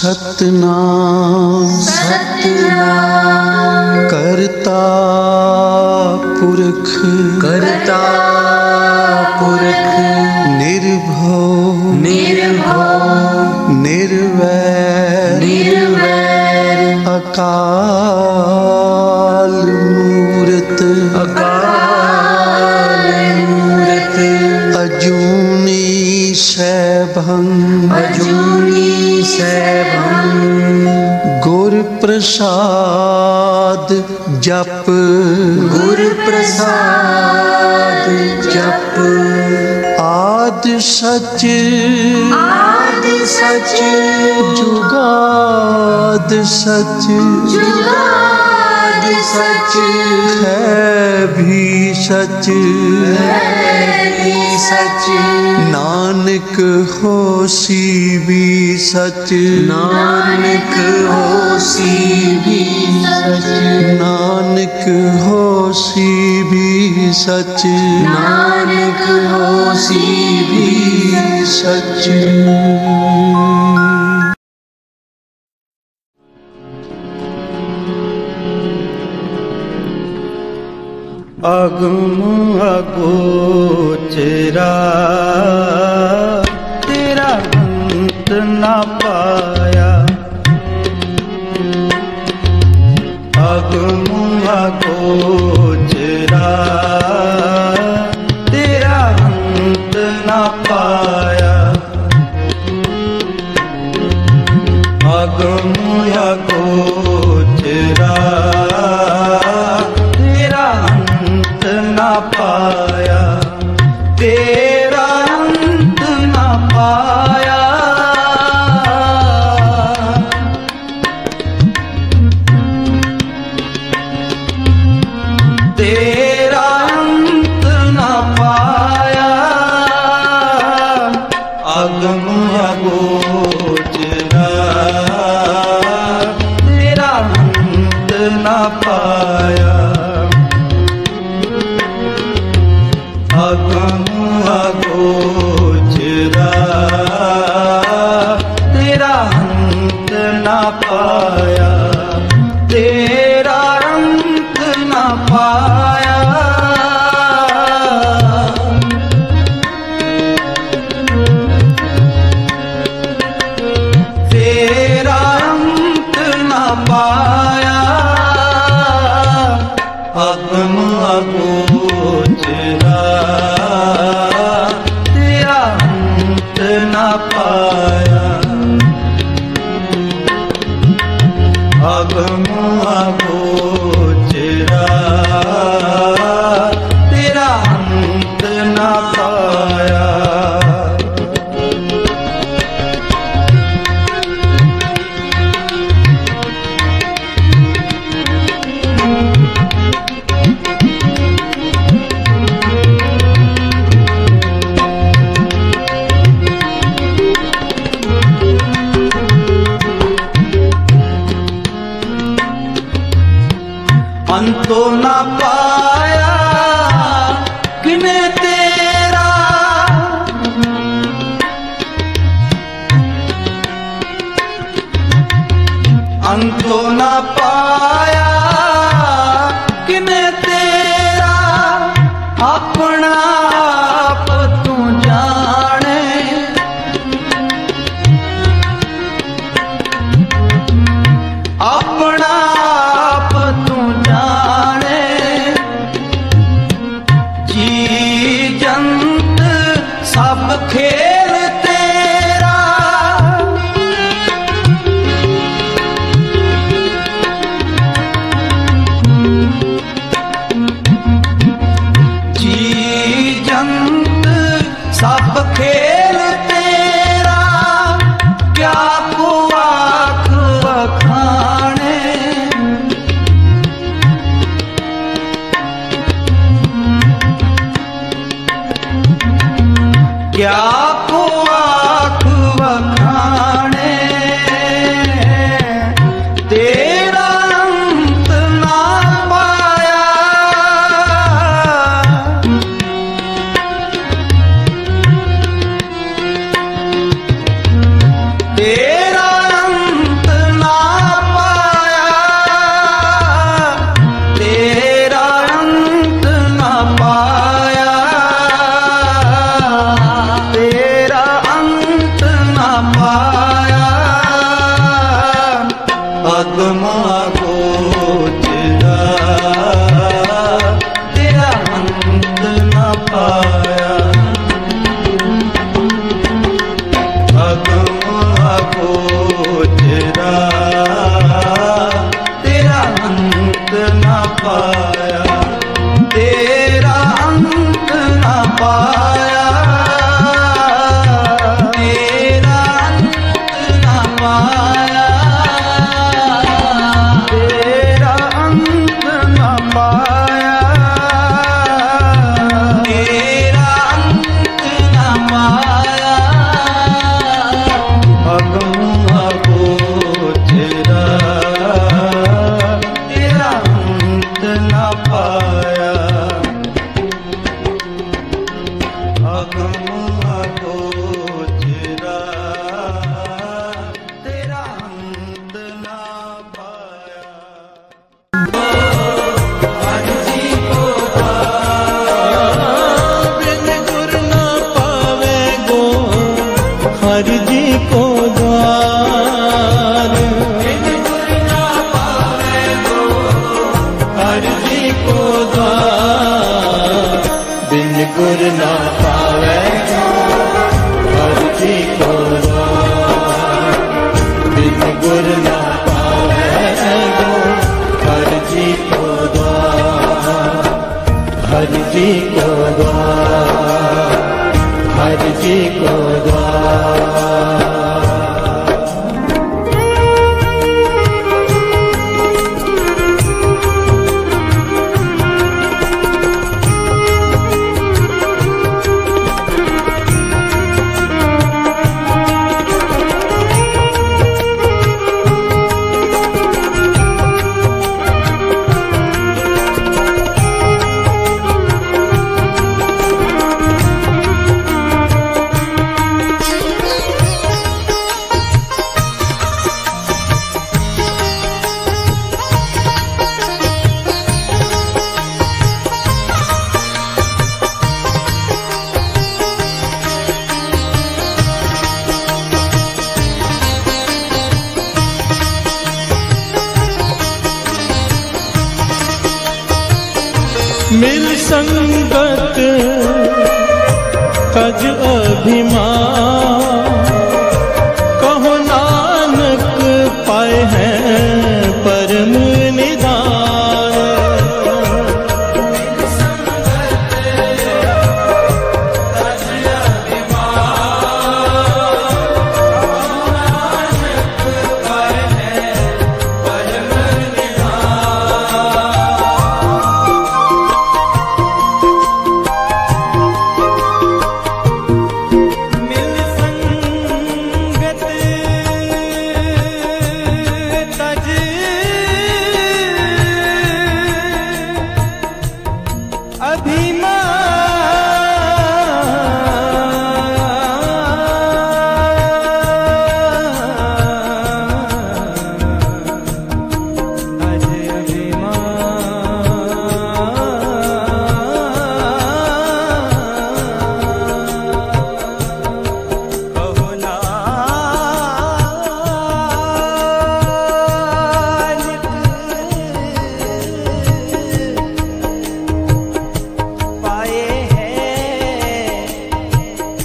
सतनाम सतनाम करता पुरख निर्भव निर्वैर अकाल मूरत अजूनी सैभं गुर प्रसाद जप आद सच जुगाद सच है भी सच नानक होसी भी सच नानक होसी भी सच अगम अगोचरा तेरा अंत न पाया अगम अगोचरा तेरा अंत न पाया अगम अगोचरा पाया तेरा अंत न पाया तेरा अंत न पाया अगम अगोचरा तेरा अंत न पाया अगम अगोचरा तेरा अंत न पाया तेरा अंत न पाया तेरा अंत न पाया अगम अगोचरा तेरा अंत न पाया अगम अगोचरा तेरा अंत न पाया अंतो न पाया किने तेरा अंतो न पाया किने तेरा अपना आप तू जाने अपना आप तू जाने जी जंत सब खेल तेरा हरि जी को द्वार। बिन गुर ना पावे गो हरि जी को द्वार, बिन गुर ना पावे गो हरि जी को द्वार, बिन गुर ना पावे गो हरि जी को द्वार, हरि जी को द्वार, हरि जी को द्वार। मिल संगत तज अभिमान, कहो नानक पाए हैं परम निदान। मिल संगत तज अभिमान, नानक पाए हैं परम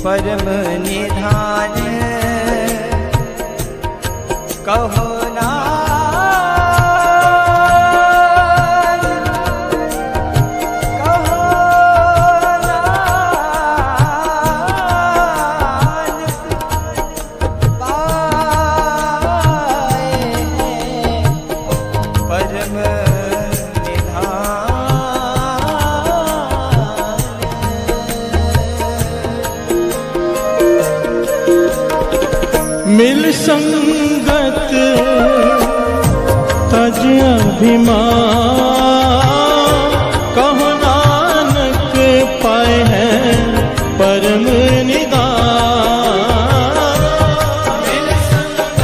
परम निधान। कहो मिल संगत तज अभिमान, कहो नानक पाए हैं परम निदान। मिल संगत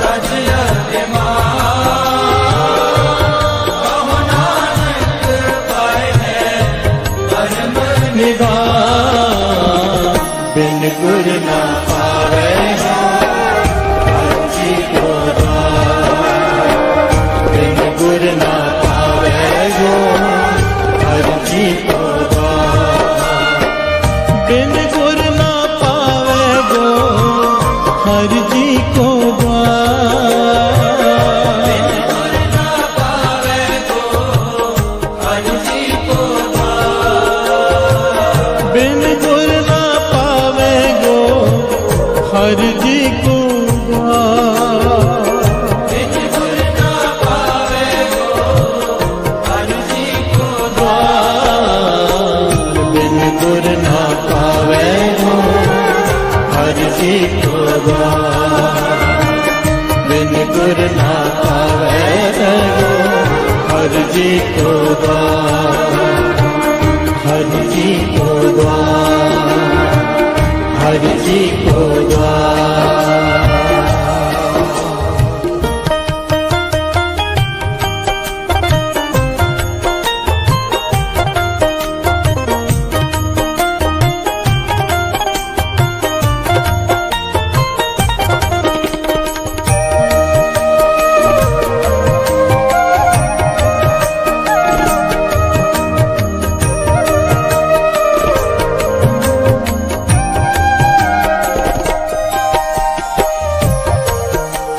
तज अभिमान, कहो नानक पाए हैं परम निदान। बिन गुर ना पावे गो हरि जी को द्वार, बिन गुर ना पावे गो हरि जी को द्वार, बिन गुर ना पावे गो हरि जी को द्वार, बिन गुर ना पावे गो हरि जी को द्वार, बिन गुर ना पावे गो हरि जी को द्वार, बिन गुर ना पावे गो हरि जी को द्वार, बिन गुर ना पावे गो हरि जी को द्वार, बिन गुर ना पावे गो हरि जी को द्वार, हरि जी को द्वार, हरि जी को द्वार।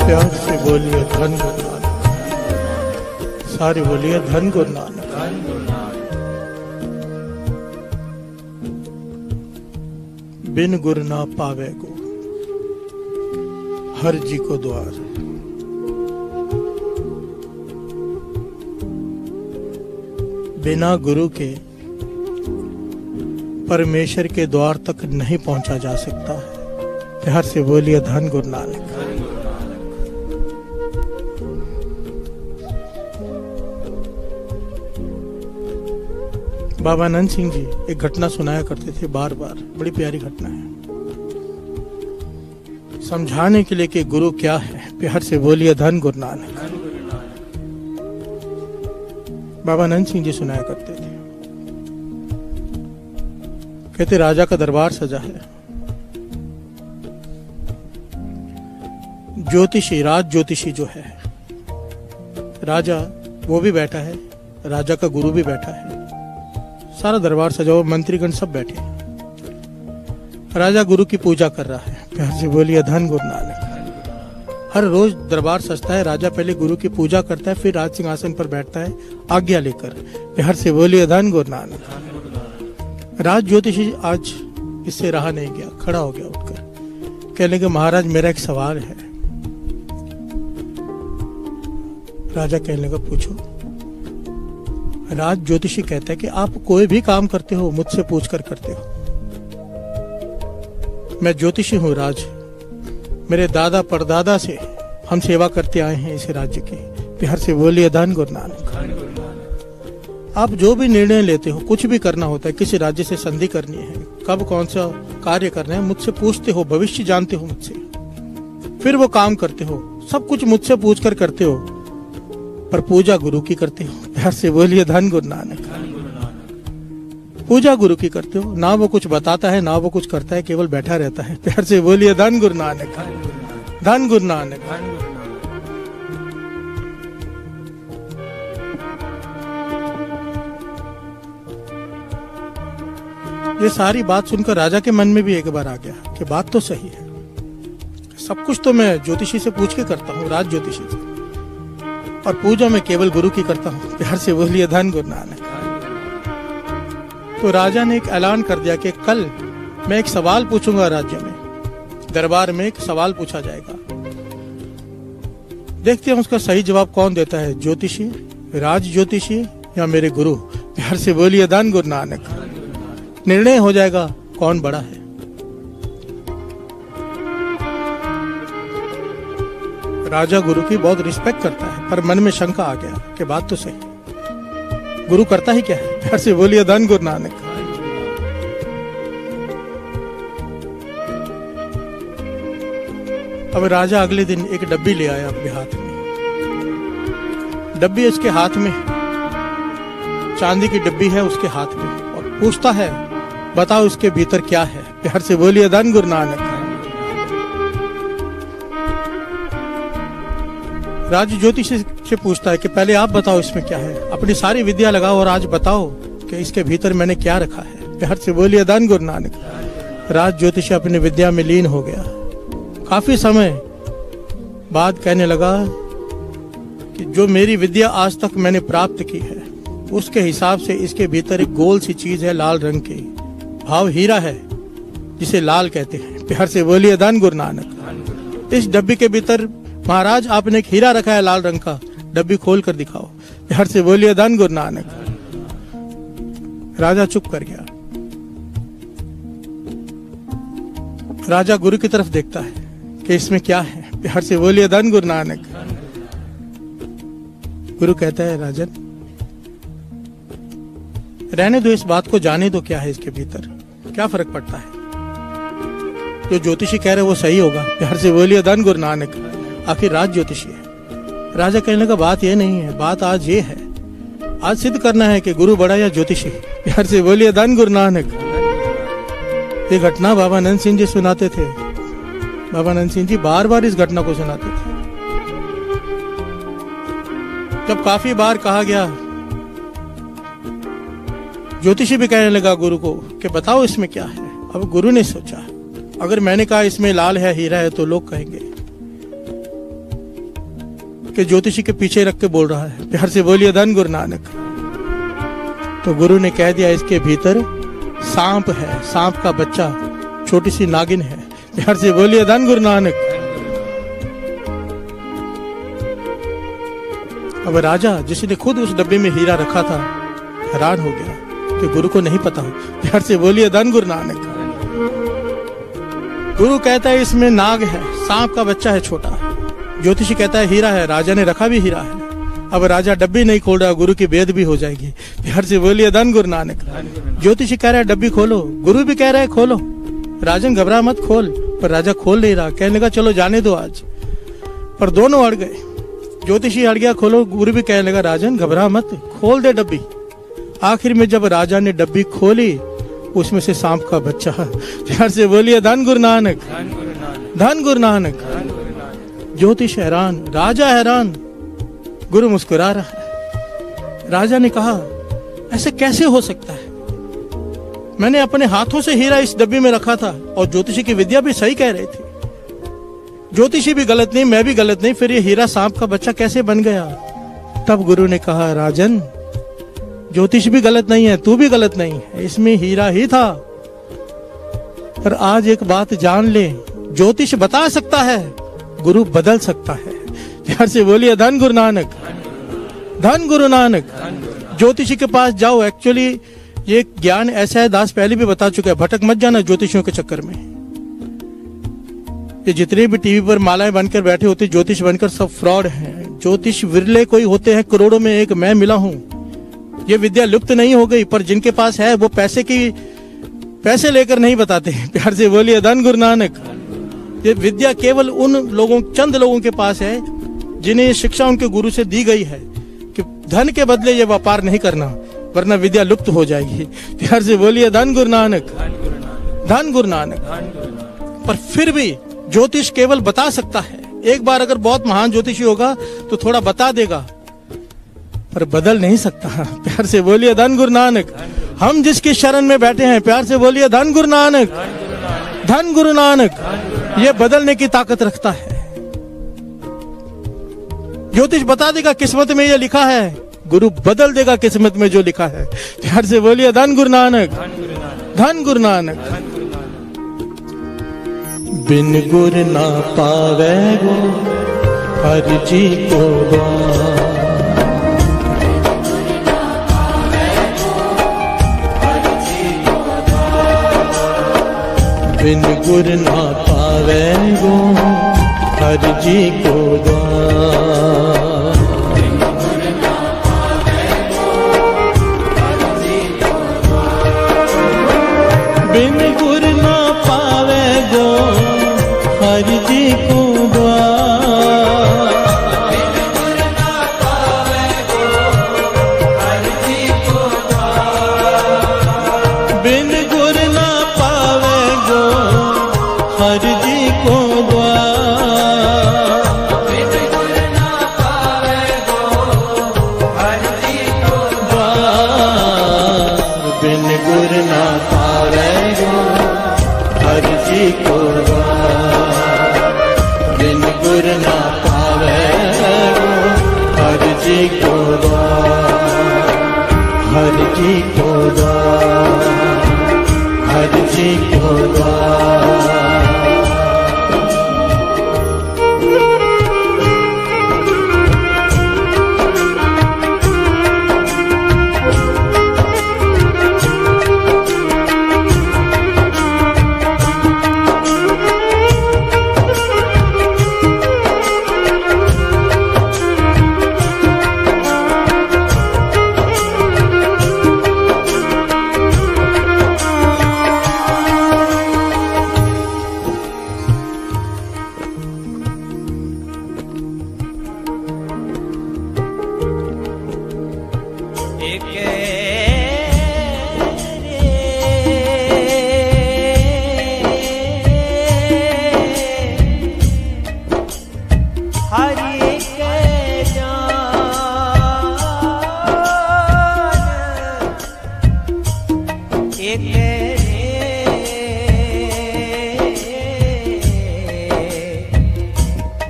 प्यार से बोलिए धन गुरु नानक। सारे बोलिए धन गुरु नानक। बिन गुर ना पावे गो, हर जी को द्वार। बिना गुरु के परमेश्वर के द्वार तक नहीं पहुंचा जा सकता है। प्यार से बोलिए धन गुरु नानक। बाबा आनंद सिंह जी एक घटना सुनाया करते थे बार बार, बड़ी प्यारी घटना है, समझाने के लिए कि गुरु क्या है। प्यार से बोलिए धन गुरु नानक। बाबा आनंद सिंह जी सुनाया करते थे, कहते राजा का दरबार सजा है, ज्योतिषी, राज ज्योतिषी जो है, राजा वो भी बैठा है, राजा का गुरु भी बैठा है, सारा दरबार सजा हुआ, मंत्रीगण सब बैठे हैं। राजा गुरु की पूजा कर रहा है। प्यार से बोलिए धन गुरु नानक। हर रोज दरबार सजता है, राजा पहले गुरु की पूजा करता है, फिर राज सिंहासन पर बैठता है आज्ञा लेकर। प्यार से बोलिए धन गुरु नानक। राज ज्योतिषी आज इससे रहा नहीं गया, खड़ा हो गया उठकर, कहने लगे महाराज मेरा एक सवाल है। राजा कहने लगा पूछो। राज ज्योतिषी कहता है कि आप कोई भी काम करते हो मुझसे पूछकर करते हो। मैं ज्योतिषी हूं राज, मेरे दादा परदादा से हम सेवा करते आए हैं इस राज्य की। प्यार से बोलिए धन गुरु नानक। आप जो भी निर्णय लेते हो, कुछ भी करना होता है, किसी राज्य से संधि करनी है, कब कौन सा कार्य करना है, मुझसे पूछते हो, भविष्य जानते हो मुझसे, फिर वो काम करते हो, सब कुछ मुझसे पूछकर करते हो, पर पूजा गुरु की करते हो। प्यार से बोलिए धन गुरु नानक। पूजा गुरु की करते हो, ना वो कुछ बताता है ना वो कुछ करता है, केवल बैठा रहता है। प्यार से बोलिए धन गुरु नानक। धन गुरु नानक। ये सारी बात सुनकर राजा के मन में भी एक बार आ गया कि बात तो सही है, सब कुछ तो मैं ज्योतिषी से पूछ के करता हूँ, राज ज्योतिषी से, और पूजा मैं केवल गुरु की करता हूँ। प्यार से बोलिए धन गुरु नानक। तो राजा ने एक ऐलान कर दिया कि कल मैं एक सवाल पूछूंगा, राज्य में दरबार में एक सवाल पूछा जाएगा, देखते हैं उसका सही जवाब कौन देता है, ज्योतिषी, राज ज्योतिषी या मेरे गुरु। प्यार से बोलिए धन गुरु नानक। निर्णय हो जाएगा कौन बड़ा है। राजा गुरु की बहुत रिस्पेक्ट करता है, पर मन में शंका आ गया कि बात तो सही, गुरु करता ही क्या है। प्यार से बोलिए धन गुरु नानक। अब राजा अगले दिन एक डब्बी ले आया अपने हाथ में, डब्बी उसके हाथ में, चांदी की डब्बी है उसके हाथ में, और पूछता है बताओ इसके भीतर क्या है। प्यार से बोलिए धन गुरु नानक। राज ज्योतिषी से पूछता है कि पहले आप बताओ इसमें क्या है, अपनी सारी विद्या लगाओ और आज बताओ कि इसके भीतर मैंने क्या रखा है। प्यार से बोलिए धन गुरु नानक। राज ज्योतिषी अपनी विद्या में लीन हो गया। काफी समय बाद कहने लगा कि जो मेरी विद्या आज तक मैंने प्राप्त की है उसके हिसाब से इसके भीतर एक गोल सी चीज है, लाल रंग की, भाव हीरा है जिसे लाल कहते हैं। प्यार से बोलिए धन गुरु नानक। इस डब्बी के भीतर महाराज आपने एक हीरा रखा है लाल रंग का, डब्बी खोल कर दिखाओ। प्यार से बोलिए धन गुरु नानक। राजा चुप कर गया। राजा गुरु की तरफ देखता है कि इसमें क्या है। प्यार से बोलिए धन गुरु नानक। गुरु कहता है राजन रहने दो, इस बात को जाने दो क्या है इसके भीतर, क्या फर्क पड़ता है, जो ज्योतिषी कह रहे वो सही होगा। प्यार से बोलिए धन गुरु नानक। आखिर राज ज्योतिषी है। राजा कहने का बात ये नहीं है, बात आज ये है, आज सिद्ध करना है कि गुरु बड़ा या ज्योतिषी। प्यार से बोलिए धन गुरु नानक। ये घटना बाबा आनंद सिंह जी सुनाते थे। बाबा आनंद सिंह जी बार बार इस घटना को सुनाते थे। जब काफी बार कहा गया, ज्योतिषी भी कहने लगा गुरु को कि बताओ इसमें क्या है। अब गुरु ने सोचा अगर मैंने कहा इसमें लाल है, हीरा है, तो लोग कहेंगे कि ज्योतिषी के पीछे रख के बोल रहा है, प्यार से बोलिए धन गुरु नानक। तो गुरु ने कह दिया इसके भीतर सांप है, सांप का बच्चा, छोटी सी नागिन है। प्यार से बोलिए धन गुरु नानक। अब राजा जिसने खुद उस डब्बे में हीरा रखा था हैरान हो गया कि गुरु को नहीं पता। प्यार से बोलिए धन गुरु नानक। गुरु कहता है इसमें नाग है, सांप का बच्चा है छोटा। ज्योतिषी कहता है हीरा है, राजा ने रखा भी हीरा है। अब राजा डब्बी नहीं खोल रहा, गुरु की बेद भी हो जाएगी। प्यार से बोलिए धन गुरु नानक। ज्योतिषी कह रहा है डब्बी खोलो, गुरु भी कह रहा है खोलो। राजन घबरा मत खोल, पर राजा खोल नहीं रहा। कहने लगा चलो जाने दो आज, पर दोनों अड़ गए। ज्योतिषी अड़ गया खोलो, गुरु भी कहने लगा राजन घबरा मत, खोल दे डब्बी। आखिर में जब राजा ने डब्बी खोली, उसमें से सांप का बच्चा। प्यार से बोलिए धन गुरु नानक, धन गुरु नानक। ज्योतिष हैरान, राजा हैरान, गुरु मुस्कुरा रहा है। राजा ने कहा ऐसे कैसे हो सकता है? मैंने अपने हाथों से हीरा इस डब्बी में रखा था और ज्योतिषी की विद्या भी सही कह रही थी। ज्योतिषी भी गलत नहीं, मैं भी गलत नहीं, फिर ये हीरा सांप का बच्चा कैसे बन गया? तब गुरु ने कहा राजन ज्योतिष भी गलत नहीं है, तू भी गलत नहीं है, इसमें हीरा ही था। पर आज एक बात जान ले, ज्योतिष बता सकता है, गुरु बदल सकता है। प्यार से बोलिए धन गुरु नानक, धन गुरु नानक। ज्योतिषी के पास जाओ। एक्चुअली ये ज्ञान ऐसा है, दास पहले भी बता चुका है, भटक मत जाना ज्योतिषियों के चक्कर में। ये जितने भी टीवी पर मालाएं बनकर बैठे होते ज्योतिष बनकर, सब फ्रॉड हैं। ज्योतिष विरले कोई होते हैं, करोड़ों में एक मैं मिला हूं। ये विद्या लुप्त नहीं हो गई, पर जिनके पास है वो पैसे लेकर नहीं बताते। प्यार से बोलिए धन गुरु नानक। ये विद्या केवल उन लोगों, चंद लोगों के पास है जिन्हें ये शिक्षा उनके गुरु से दी गई है कि धन के बदले ये व्यापार नहीं करना, वरना विद्या लुप्त हो जाएगी। प्यार से बोलिए धन गुरु नानक, धन गुरु नानक। पर फिर भी ज्योतिष केवल बता सकता है। एक बार अगर बहुत महान ज्योतिषी होगा तो थोड़ा बता देगा, पर बदल नहीं सकता। प्यार से बोलिए धन गुरु नानक। हम जिसकी शरण में बैठे हैं, प्यार से बोलिए धन गुरु नानक, धन गुरु नानक। ये बदलने की ताकत रखता है। ज्योतिष बता देगा किस्मत में ये लिखा है, गुरु बदल देगा किस्मत में जो लिखा है। प्यार से बोलिए धन गुरु नानक, धन गुरु नानक। बिन गुर ना पावे गो हर जी को द्वार। बिन गुर ना पावे गो हर जी को द्वार। बिन गुर ना पावे गो हर जी को द्वार। बिन गुर ना पावे गो हर जी को द्वार। बिन गुर ना पावे गो हर जी को द्वार। बिन गुर ना पावे गो हर जी को द्वार। बिन गुर ना पावे गो हर जी को द्वार। हर जी को द्वार। हर जी को द्वार।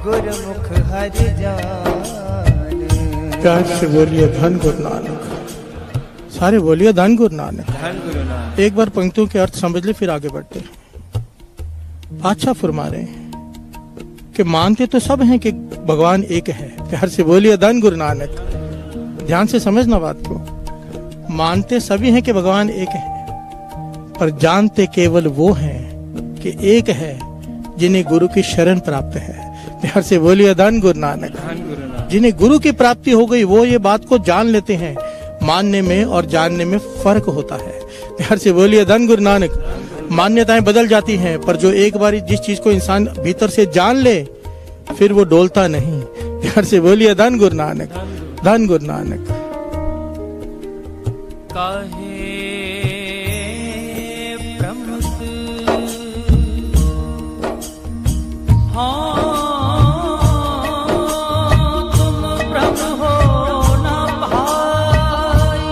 गुरमुख हरि जान। प्यार से बोलिए धन गुरु नानक। सारे बोलिए धन गुरु नानक। धन गुरु नानक। एक बार पंक्तियों के अर्थ समझ ले फिर आगे बढ़ते हैं। अच्छा फरमा रहे हैं कि मानते तो सब हैं कि भगवान एक है। प्यार से बोलिए धन गुरु नानक। ध्यान से समझना बात को। मानते सभी हैं कि भगवान एक है, पर जानते केवल वो हैं कि एक है जिन्हें गुरु की शरण प्राप्त है। प्यार से बोलिए धन गुरु नानक। जिन्हें गुरु की प्राप्ति हो गई वो ये बात को जान लेते हैं। मानने में और जानने में फर्क होता है। प्यार से बोलिए धन गुरु नानक। मान्यताएं बदल जाती हैं, पर जो एक बार जिस चीज को इंसान भीतर से जान ले फिर वो डोलता नहीं। प्यार से बोलिए धन गुरु नानक। धन गुरु नानक। काहे प्रमुख हाँ तुम प्रभु हो ना भाई।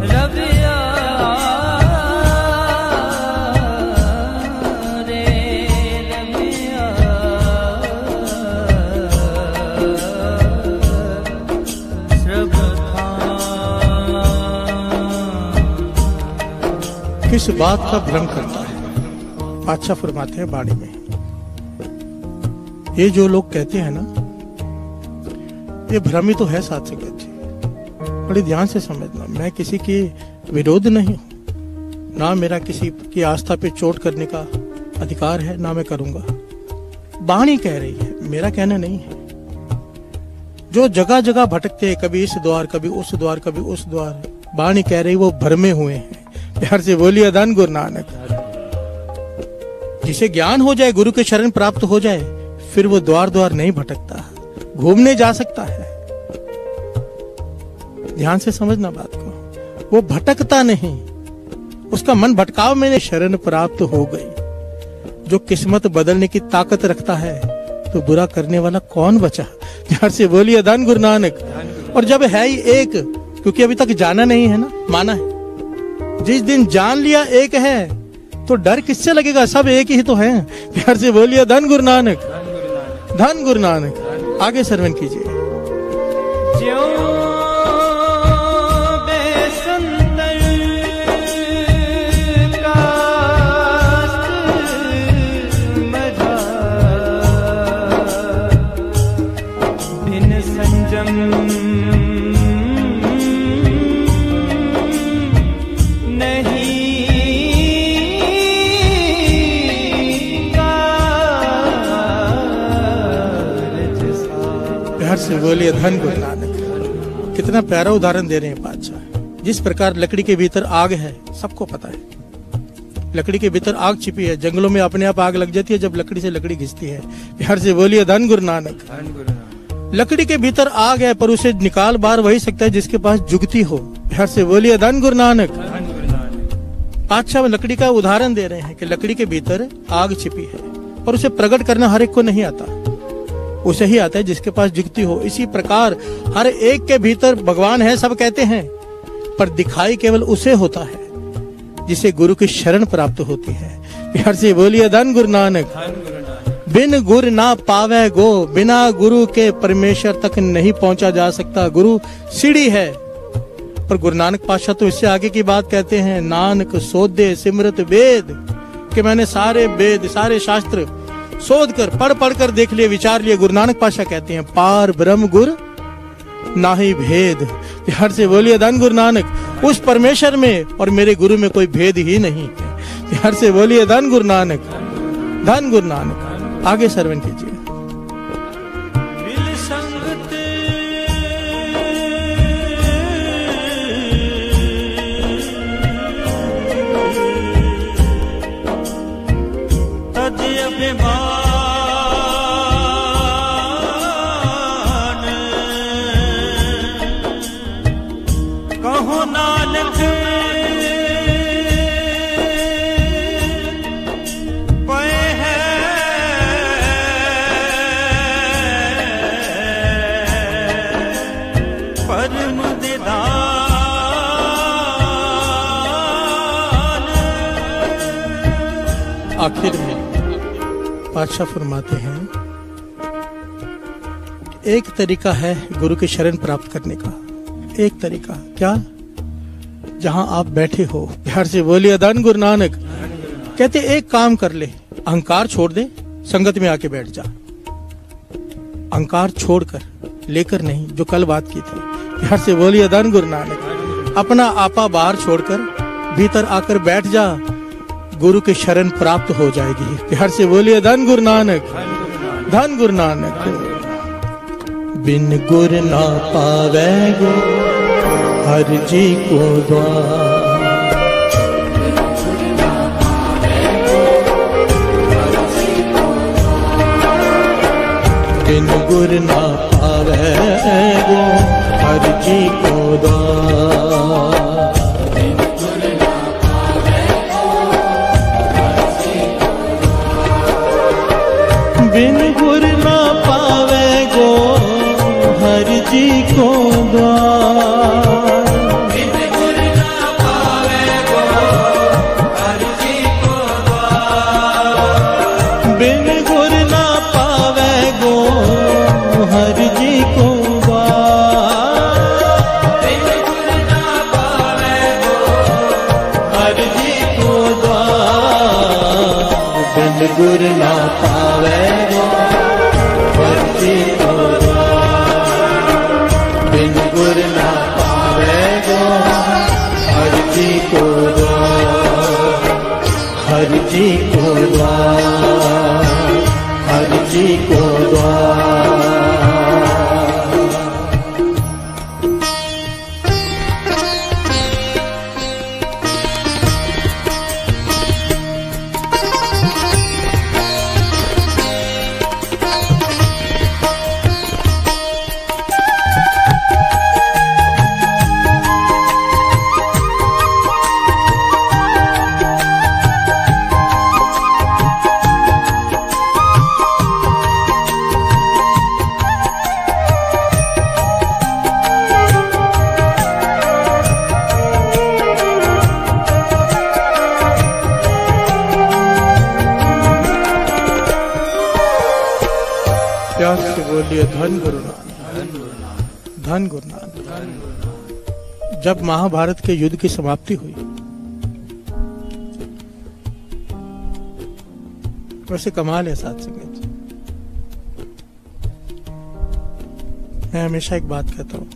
रविया रे रविया किस बात का भ्रम करता है। अच्छा फरमाते हैं बाणी में, ये जो लोग कहते हैं ना ये भ्रम ही तो है। साथ से कहते बड़े ध्यान से समझना, मैं किसी के विरोध नहीं हूं, ना मेरा किसी की आस्था पे चोट करने का अधिकार है, ना मैं करूंगा। बाणी कह रही है, मेरा कहना नहीं है। जो जगह जगह भटकते हैं, कभी इस द्वार कभी उस द्वार कभी उस द्वार, बाणी कह रही वो भ्रमे हुए हैं। प्यार से बोलिए धन गुरु नानक। जिसे ज्ञान हो जाए, गुरु के शरण प्राप्त हो जाए, फिर वो द्वार द्वार नहीं भटकता, घूमने जा सकता है। ध्यान से समझना बात को। वो भटकता नहीं, उसका मन भटकाव में शरण प्राप्त हो गई। जो किस्मत बदलने की ताकत रखता है तो बुरा करने वाला कौन बचा। ध्यान से बोलिए धन गुरु नानक। और जब है ही एक, क्योंकि अभी तक जाना नहीं है ना, माना है। जिस दिन जान लिया एक है तो डर किससे लगेगा, सब एक ही तो हैं। प्यार से बोलिए धन गुरु नानक। धन गुरु नानक। आगे श्रवण कीजिए। से बोलिए धन गुरु नानक। कितना प्यारा उदाहरण दे रहे हैं बादशाह। जिस प्रकार लकड़ी के भीतर आग है, सबको पता है, लकड़ी के भीतर आग छिपी है। जंगलों में अपने आप आग लग जाती है जब लकड़ी से लकड़ी घिसती है। प्यार से बोलिए धन गुरु नानक। लकड़ी के भीतर आग है, पर उसे निकाल बाहर वही सकता है जिसके पास जुगती हो। प्यार से बोलिए धन गुरु नानक। बादशाह लकड़ी का उदाहरण दे रहे हैं कि लकड़ी के भीतर आग छिपी है, पर उसे प्रकट करना हर एक को नहीं आता, उसे ही आता है जिसके पास जुगती हो। इसी प्रकार हर एक के भीतर भगवान है, सब कहते हैं, पर दिखाई केवल उसे होता है जिसे गुरु की शरण प्राप्त होती है। प्यार से बोलिए धन गुरु नानक। बिन गुरु ना पावे गो, बिना गुरु के परमेश्वर तक नहीं पहुंचा जा सकता। गुरु सीढ़ी है, पर गुरु नानक पातशाह तो इससे आगे की बात कहते हैं। नानक सोधे सिमरत वेद, कि मैंने सारे वेद सारे शास्त्र शोध कर पढ़ कर देख लिए, विचार लिए। गुरु नानक पातशाह कहते हैं पार ब्रह्म गुरु नाही भेद। प्यार से बोलिए धन गुरु नानक। उस परमेश्वर में और मेरे गुरु में कोई भेद ही नहीं है। प्यार से बोलिए धन गुरु नानक। धन गुरु नानक। आगे श्रवण कीजिए। कहो नानक पे है परम निदान। आखिर में पातशाह फरमाते हैं, एक तरीका है गुरु की शरण प्राप्त करने का। एक तरीका क्या? जहां आप बैठे हो, प्यार से बोलिए धन गुरु नानक। कहते एक काम कर ले, अहंकार छोड़ दे, संगत में आके बैठ जा। अहंकार छोड़कर, लेकर नहीं, जो कल बात की थी। प्यार से बोलिए धन गुरु नानक। अपना आपा बाहर छोड़कर भीतर आकर बैठ जा, गुरु की शरण प्राप्त हो जाएगी। प्यार से बोलिए धन गुरु नानक, धन गुरु नानक। बिन गुर ना पावे गो हर जी को द्वार, बिन गुर ना पावे गो हर जी को द्वार, बिन गुर ना पावे गो हर जी को द्वार, बिन गुर ना पावे गो हर जी को द्वार, बिन गुर ना पावे गो हर जी को द्वार, बिन गुर ना पावे गो हर जी को द्वार, बिन गुर ना पावे गो हर जी को द्वार, बिन गुर ना पावे गो हर जी को द्वार, हर जी को द्वार, हर जी को द्वार। प्यार से बोलिए धन गुरु नानक, धन गुरु नानक। जब महाभारत के युद्ध की समाप्ति हुई, वैसे कमाल है साथ संगत। मैं हमेशा एक बात कहता हूँ,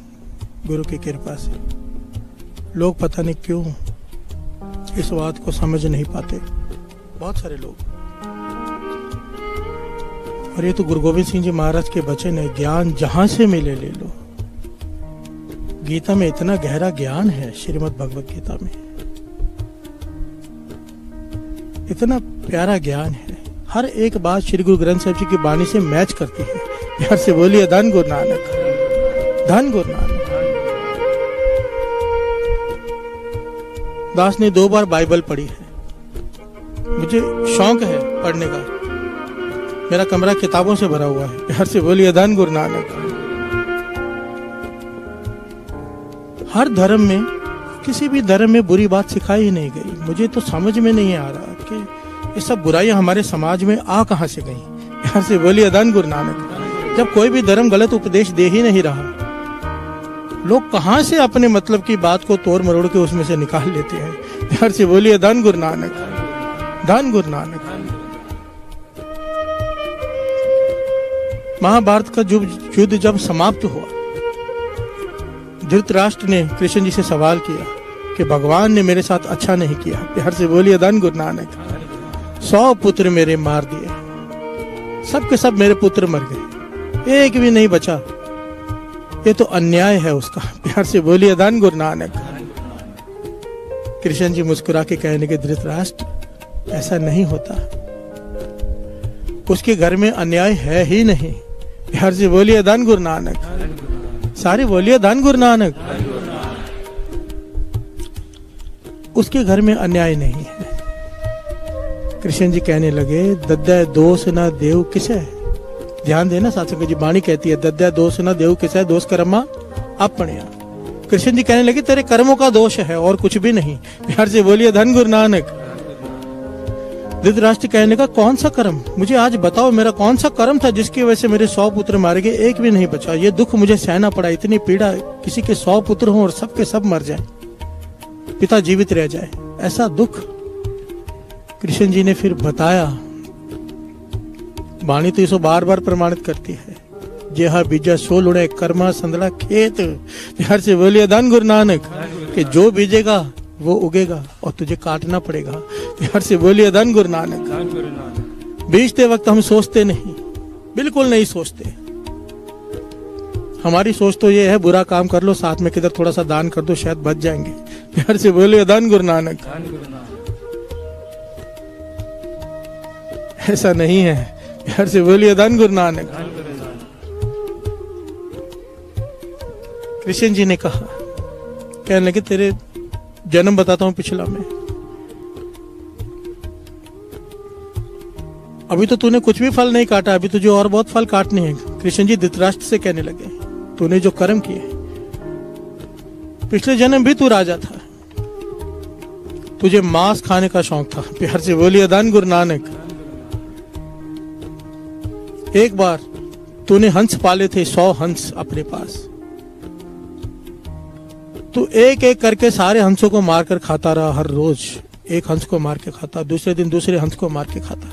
गुरु की कृपा से लोग पता नहीं क्यों इस बात को समझ नहीं पाते, बहुत सारे लोग। और ये तो गुरु गोविंद सिंह जी महाराज के वचन है, ज्ञान जहां से मिले ले लो। गीता में इतना गहरा ज्ञान है, श्रीमद् भगवत गीता में इतना प्यारा ज्ञान है। हर एक बात श्री गुरु ग्रंथ साहिब जी की वाणी से मैच करती है। प्यार से बोलिए धन गुरु नानक, धन गुरु नानक। दास ने 2 बार बाइबल पढ़ी है। मुझे शौक है पढ़ने का, मेरा कमरा किताबों से भरा हुआ है। प्यार से बोलिए धन गुरु नानक। हर धर्म में, किसी भी धर्म में बुरी बात सिखाई ही नहीं गई। मुझे तो समझ में नहीं आ रहा कि ये सब बुराइयां हमारे समाज में आ कहां से गई। प्यार से बोलिए धन गुरु नानक। जब कोई भी धर्म गलत उपदेश दे ही नहीं रहा, लोग कहां से अपने मतलब की बात को तोड़ मरोड़ के उसमें से निकाल लेते हैं। प्यार से बोलिए धन गुरु नानक, धन गुरु नानक। महाभारत का युद्ध जब समाप्त हुआ, धृतराष्ट्र ने कृष्ण जी से सवाल किया कि भगवान ने मेरे साथ अच्छा नहीं किया। प्यार से बोलिए धन गुरु नानक। 100 पुत्र मेरे मार दिए, सब के सब मेरे पुत्र मर गए, एक भी नहीं बचा। ये तो अन्याय है उसका। प्यार से बोलिए धन गुरु नानक। कृष्ण जी मुस्कुरा के कहने के, धृतराष्ट्र ऐसा नहीं होता, उसके घर में अन्याय है ही नहीं। प्यार से बोलिए धन गुरु नानक। सारे बोलिए धन गुरु नानक। उसके घर में अन्याय नहीं है। कृष्ण जी कहने लगे, दद्दा दोष ना देव किसे। ध्यान देना साथ जी, बाणी कहती है दद्दा दोष ना देव किसे, दोष कर्मा अपने। कृष्ण जी कहने लगे, तेरे कर्मों का दोष है और कुछ भी नहीं। प्यार से बोलिए धन गुरु नानक। धृतराष्ट्र कहने लगा, कौन सा कर्म? मुझे आज बताओ, मेरा कौन सा कर्म था जिसकी वजह से मेरे 100 पुत्र मारे गए, एक भी नहीं बचा। ये दुख मुझे सहना पड़ा, इतनी पीड़ा, किसी के 100 पुत्र हों और सबके सब मर जाएं, पिता जीवित रह जाए, ऐसा दुख। कृष्ण जी ने फिर बताया, वाणी तो इसको बार बार प्रमाणित करती है, जेहा बीजा सो लुणे कर्मा संदड़ा खेत। प्यार से बोलिए धन गुरु नानक, कि जो बीजेगा वो उगेगा और तुझे काटना पड़ेगा। प्यार से बोलिए धन गुरु नानक। बीजते वक्त हम सोचते नहीं, बिल्कुल नहीं सोचते। हमारी सोच तो ये है, बुरा काम कर लो, साथ में किधर थोड़ा सा दान कर दो, शायद बच जाएंगे। प्यार से बोलिए धन गुरु नानक। ऐसा नहीं है। प्यार से बोलिए धन गुरु नानक। कृष्ण जी ने कहा, कहने लगे, तेरे जन्म बताता हूं पिछला में। अभी तो तूने कुछ भी फल नहीं काटा, अभी तुझे और बहुत फल काटने हैं। कृष्ण जी धृतराष्ट्र से कहने लगे, तूने जो कर्म किए, पिछले जन्म भी तू राजा था, तुझे मांस खाने का शौक था। प्यार से बोलिए धन गुरु नानक। एक बार तूने हंस पाले थे, 100 हंस अपने पास, तू एक एक करके सारे हंसों को मारकर खाता रहा। हर रोज एक हंस को मार के खाता, दूसरे दिन दूसरे हंस को मार के खाता।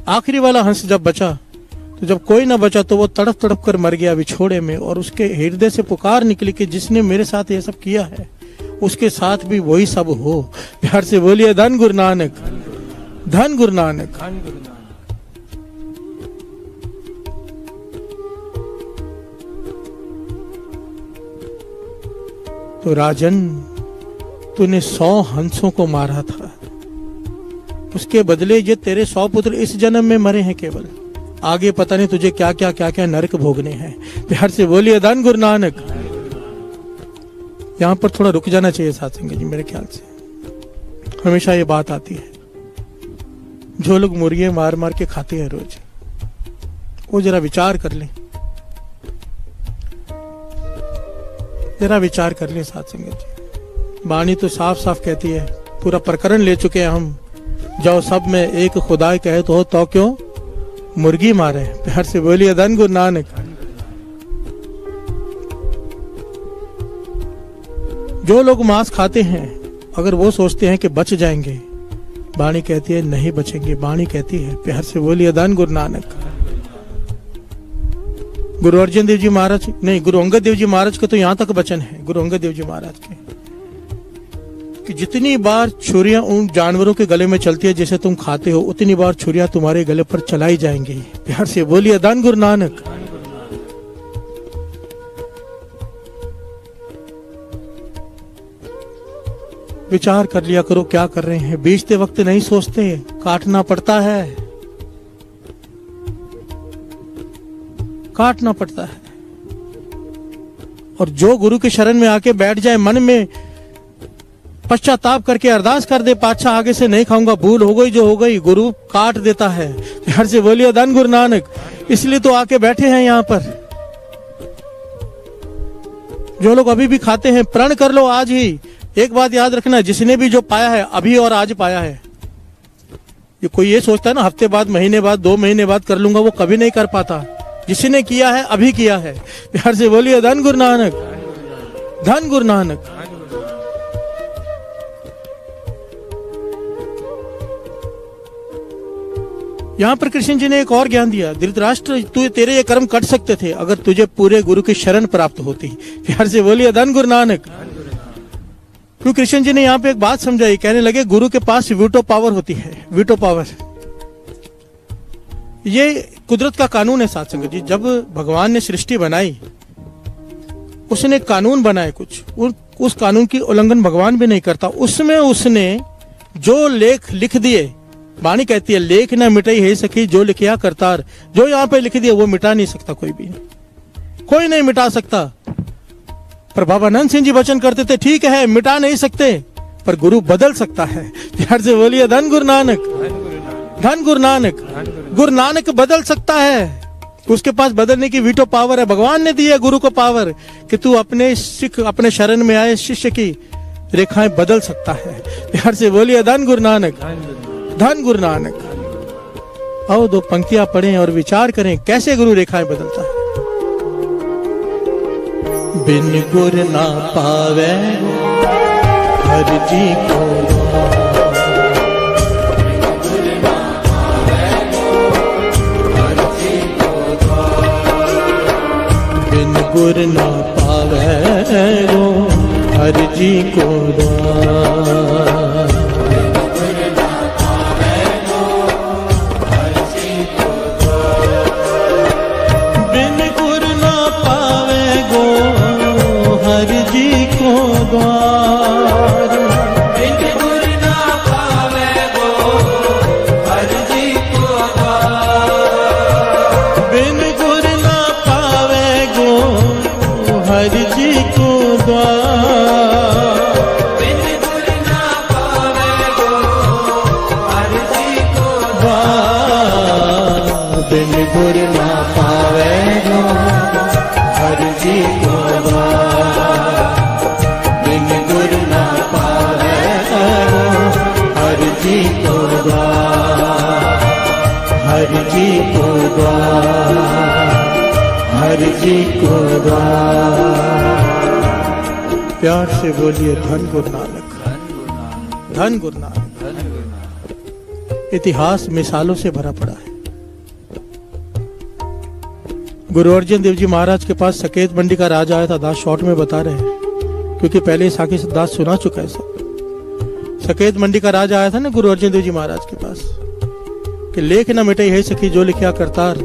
आखिरी वाला हंस जब बचा, तो जब कोई ना बचा तो वो तड़प तड़प कर मर गया विछोड़े में, और उसके हृदय से पुकार निकली कि जिसने मेरे साथ ये सब किया है उसके साथ भी वही सब हो। प्यार से बोलिए धन गुरु नानक, धन गुरु नानक। तो राजन, तूने 100 हंसों को मारा था, उसके बदले ये तेरे 100 पुत्र इस जन्म में मरे हैं केवल। आगे पता नहीं तुझे क्या क्या नरक भोगने हैं। प्यार से बोलिए धन गुरु नानक। यहां पर थोड़ा रुक जाना चाहिए सत्संग जी, मेरे ख्याल से हमेशा ये बात आती है, जो लोग मुर्गे मार मार के खाते हैं रोज, वो जरा विचार कर लें, जरा विचार कर लें सत्संग जी। वाणी तो साफ साफ कहती है, पूरा प्रकरण ले चुके हैं हम, जाओ सब में एक खुदा कहे तो हो, तो क्यों मुर्गी मारे। प्यार से बोलिए धन गुरु नानक। जो लोग मांस खाते हैं, अगर वो सोचते हैं कि बच जाएंगे, वाणी कहती है नहीं बचेंगे। वाणी कहती है, प्यार से बोलिए धन गुरु नानक। गुरु अर्जन देव जी महाराज, नहीं, गुरु अंगद देव जी महाराज का तो यहां तक वचन है, गुरु अंगद देव जी महाराज के, कि जितनी बार छुरियां उन जानवरों के गले में चलती है जैसे तुम खाते हो, उतनी बार छुरियां तुम्हारे गले पर चलाई जाएंगी। प्यार से बोलिए धन गुरु नानक। विचार कर लिया करो क्या कर रहे हैं। बेचते वक्त नहीं सोचते, काटना पड़ता है, काटना पड़ता है। और जो गुरु के शरण में आके बैठ जाए, मन में पश्चाताप करके अरदास कर दे, पाछा आगे से नहीं खाऊंगा, भूल हो गई जो हो गई, गुरु काट देता है। प्यार से बोलिए धन गुरु नानक। इसलिए तो आके बैठे हैं यहाँ पर। जो लोग अभी भी खाते हैं, प्रण कर लो आज ही। एक बात याद रखना, जिसने भी जो पाया है अभी और आज पाया है, ये कोई ये सोचता है ना हफ्ते बाद, महीने बाद, 2 महीने बाद कर लूंगा, वो कभी नहीं कर पाता। जिसने किया है अभी किया है। प्यार से बोलिए धन गुरु नानक, धन गुरु नानक। यहां पर कृष्ण जी ने एक और ज्ञान दिया, धृतराष्ट्र तेरे ये कर्म कट सकते थे अगर तुझे पूरे गुरु की शरण प्राप्त होती। प्यार से बोलिए धन गुरु नानक। क्यों कृष्ण जी ने यहाँ पे एक बात समझाई, कहने लगे गुरु के पास वीटो पावर होती है। वीटो पावर ये कुदरत का कानून है सत्संग जी। जब भगवान ने सृष्टि बनाई, उसने कानून बनाए कुछ, उस कानून की उल्लंघन भगवान भी नहीं करता। उसमें उसने जो लेख लिख दिए, वाणी कहती है लेख न मिटाई है सखी जो लिखिया करतार। जो यहाँ पे लिख दिया वो मिटा नहीं सकता, कोई भी, कोई नहीं मिटा सकता। पर बाबा नंद सिंह जी वचन करते थे, ठीक है मिटा नहीं सकते पर गुरु बदल सकता है। प्यार से बोलिए धन गुरु नानक, धन गुरु नानक। गुरु नानक बदल सकता है, उसके पास बदलने की वीटो पावर है। भगवान ने दी है गुरु को पावर कि तू अपने सिख, अपने शरण में आए शिष्य की रेखाएं बदल सकता है। प्यार से बोलिए धन गुरु नानक, धन गुरु नानक। आओ दो पंक्तियां पढ़ें और विचार करें कैसे गुरु रेखाएं बदलता है। बिन गुर ना पावे हर जी को बिन गुर ना पावे गो हर जी को द्वार। बिन गुर ना पावे गो हर जी को द्वार। बिन गुर ना पावे गो हर जी को द्वार। बिन गुर ना पावे गो हर जी को द्वार। बिन गुर ना पावे गो हर जी को द्वार। बिन गुर ना पावे गो हर जी को द्वार। बिन गुर ना पावे गो हर जी को द्वार। हर जी को द्वार। हर जी को द्वार। प्यार से बोलिए धन गुरु नानक, धन गुरु नानक। इतिहास मिसालों से भरा पड़ा है। गुरु अर्जन देव जी महाराज के पास सकेत मंडी का राजा आया था। दास शॉर्ट में बता रहे हैं क्योंकि पहले इस आगे से दास सुना चुका है सब। सकेत मंडी का राजा आया था ना गुरु अर्जन देव जी महाराज के पास कि लेख न मिटे है सखी जो लिखा करतार।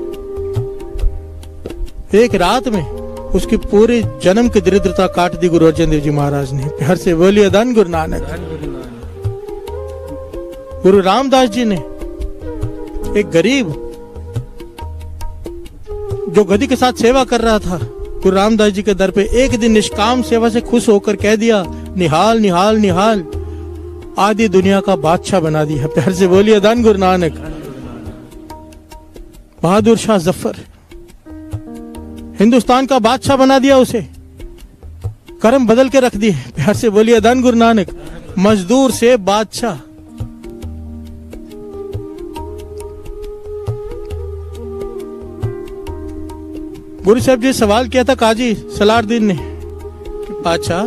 एक रात में उसकी पूरे जन्म की दरिद्रता काट दी गुरु अर्जन देव जी महाराज ने। प्यार से बोलिए धन गुरु नानक। गुरु रामदास जी ने एक गरीब जो गधी के साथ सेवा कर रहा था गुरु रामदास जी के दर पे एक दिन निष्काम सेवा से खुश होकर कह दिया, निहाल निहाल निहाल, आदि दुनिया का बादशाह बना दिया। प्यार से बोलिए धन गुरु नानक। बहादुर शाह जफर हिंदुस्तान का बादशाह बना दिया उसे, कर्म बदल के रख दिए। प्यार से बोलिए धन गुरु नानक। मजदूर से बादशाह। गुरु साहब जी सवाल किया था काजी सलारदीन ने, बादशाह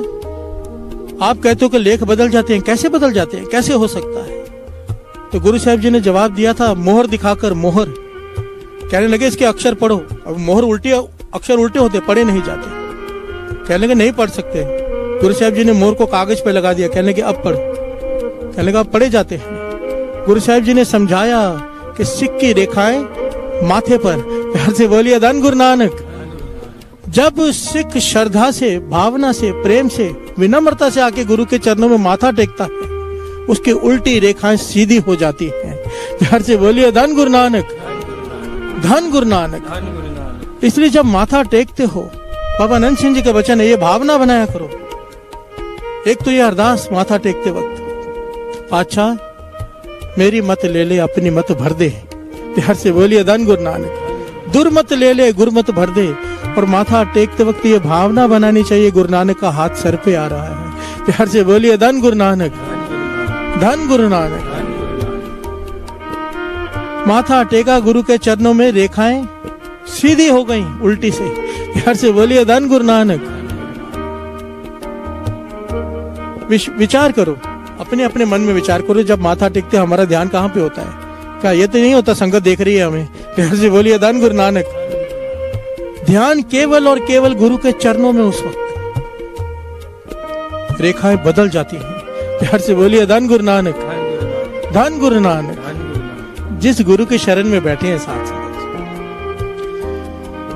आप कहते हो कि लेख बदल जाते हैं, कैसे बदल जाते हैं, कैसे हो सकता है? तो गुरु साहब जी ने जवाब दिया था मोहर दिखाकर, मोहर। कहने लगे इसके अक्षर पढ़ो। अब मोहर उल्टी, अक्षर उल्टे होते, पढ़े नहीं जाते। कहने लगे नहीं पढ़ सकते। गुरु साहब जी ने मोहर को कागज पे लगा दिया। कहने लगे अब पढ़ो। कहने लगे अब पढ़े जाते हैं। गुरु साहब जी ने समझाया कि सिख की रेखाएं माथे पर। प्यार से बोलिए धन गुरु नानक। जब सिख श्रद्धा से, भावना से, प्रेम से, विनम्रता से आके गुरु के चरणों में माथा टेकता है, उसकी उल्टी रेखाएं सीधी हो जाती हैं। प्यार से बोलिए धन गुरु नानक, धन गुरु नानक। इसलिए जब माथा टेकते हो, बाबा आनंद सिंह जी के वचन है, ये भावना बनाया करो। एक तो ये अरदास माथा टेकते वक्त, अच्छा मेरी मत ले ले, अपनी मत भर दे। प्यार से बोलिए धन गुरु नानक। दुर्मत ले ले, गुरमत भर दे। और माथा टेकते वक्त ये भावना बनानी चाहिए, गुरु नानक का हाथ सर पे आ रहा है। प्यार से बोलिए धन गुरु नानक, धन गुरु नानक। माथा टेका गुरु के चरणों में, रेखाएं सीधी हो गई उल्टी से। प्यार से बोलिए धन गुरु नानक। विचार करो, अपने अपने मन में विचार करो, जब माथा टेकते हमारा ध्यान कहाँ पे होता है? क्या ये तो नहीं होता संगत देख रही है हमें? प्यार से बोलिए धन गुरु नानक। ध्यान केवल और केवल गुरु के चरणों में। उस वक्त रेखाएं बदल जाती हैं। प्यार से बोलिए धन गुरु नानक, धन गुरु नानक। जिस गुरु के शरण में बैठे हैं साथ साथ,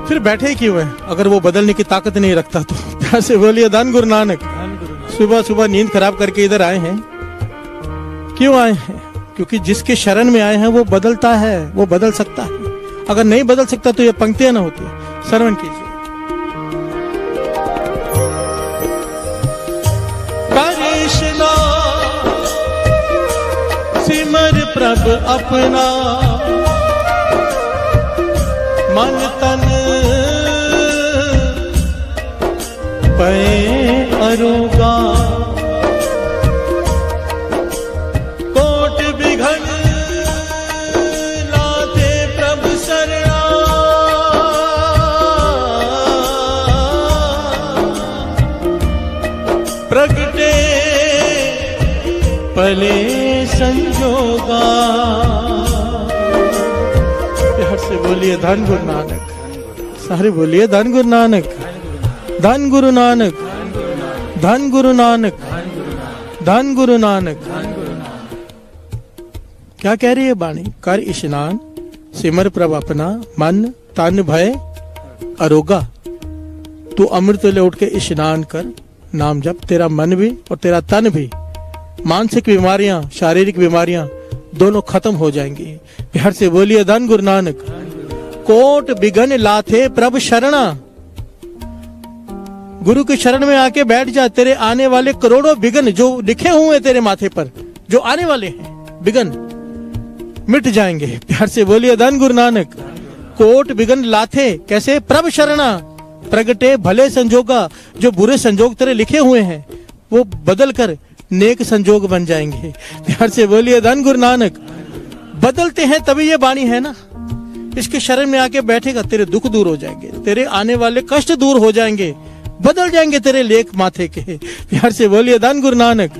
फिर बैठे क्यों है अगर वो बदलने की ताकत नहीं रखता तो? प्यार से बोलिए धन गुरु नानक। सुबह सुबह नींद खराब करके इधर आए हैं, क्यों आए हैं? क्योंकि जिसके शरण में आए हैं वो बदलता है, वो बदल सकता है। अगर नहीं बदल सकता तो ये पंक्तियां ना होती। श्रवण कीजिए। कृष्णा सिमर प्रभ अपना, मन तन पे अरुगा। कोट बिघन भले संजोगा। प्यार से बोलिए धन गुरु नानक, सारे बोलिए धन गुरु नानक, धन गुरु नानक, धन गुरु नानक, धन गुरु नानक। क्या कह रही है बाणी? कर स्नान सिमर प्रभ अपना, मन तन भय अरोगा। तू अमृत ले उठ के स्नान कर, नाम जप, तेरा मन भी और तेरा तन भी, मानसिक बीमारियां शारीरिक बीमारियां दोनों खत्म हो जाएंगी। प्यार से बोलिए धन गुरु नानक। कोट बिघन लाथे प्रभ शरणा। गुरु की शरण में आके बैठ जा, तेरे आने वाले करोड़ों बिघन जो लिखे हुए तेरे माथे पर, जो आने वाले हैं बिघन, मिट जाएंगे। प्यार से बोलिए धन गुरु नानक। कोट बिघन लाथे, कैसे? प्रभ शरणा, प्रगटे भले संजोगा। जो बुरे संजोग तेरे लिखे हुए हैं वो बदल कर नेक संजोग बन जाएंगे। प्यार से बोलिए धन गुरु नानक। बदलते हैं तभी ये बाणी है ना। इसके शरण में आके बैठेगा, तेरे दुख दूर हो जाएंगे, तेरे आने वाले कष्ट दूर हो जाएंगे, बदल जाएंगे तेरे लेख माथे के। प्यार से बोलिए धन गुरु नानक,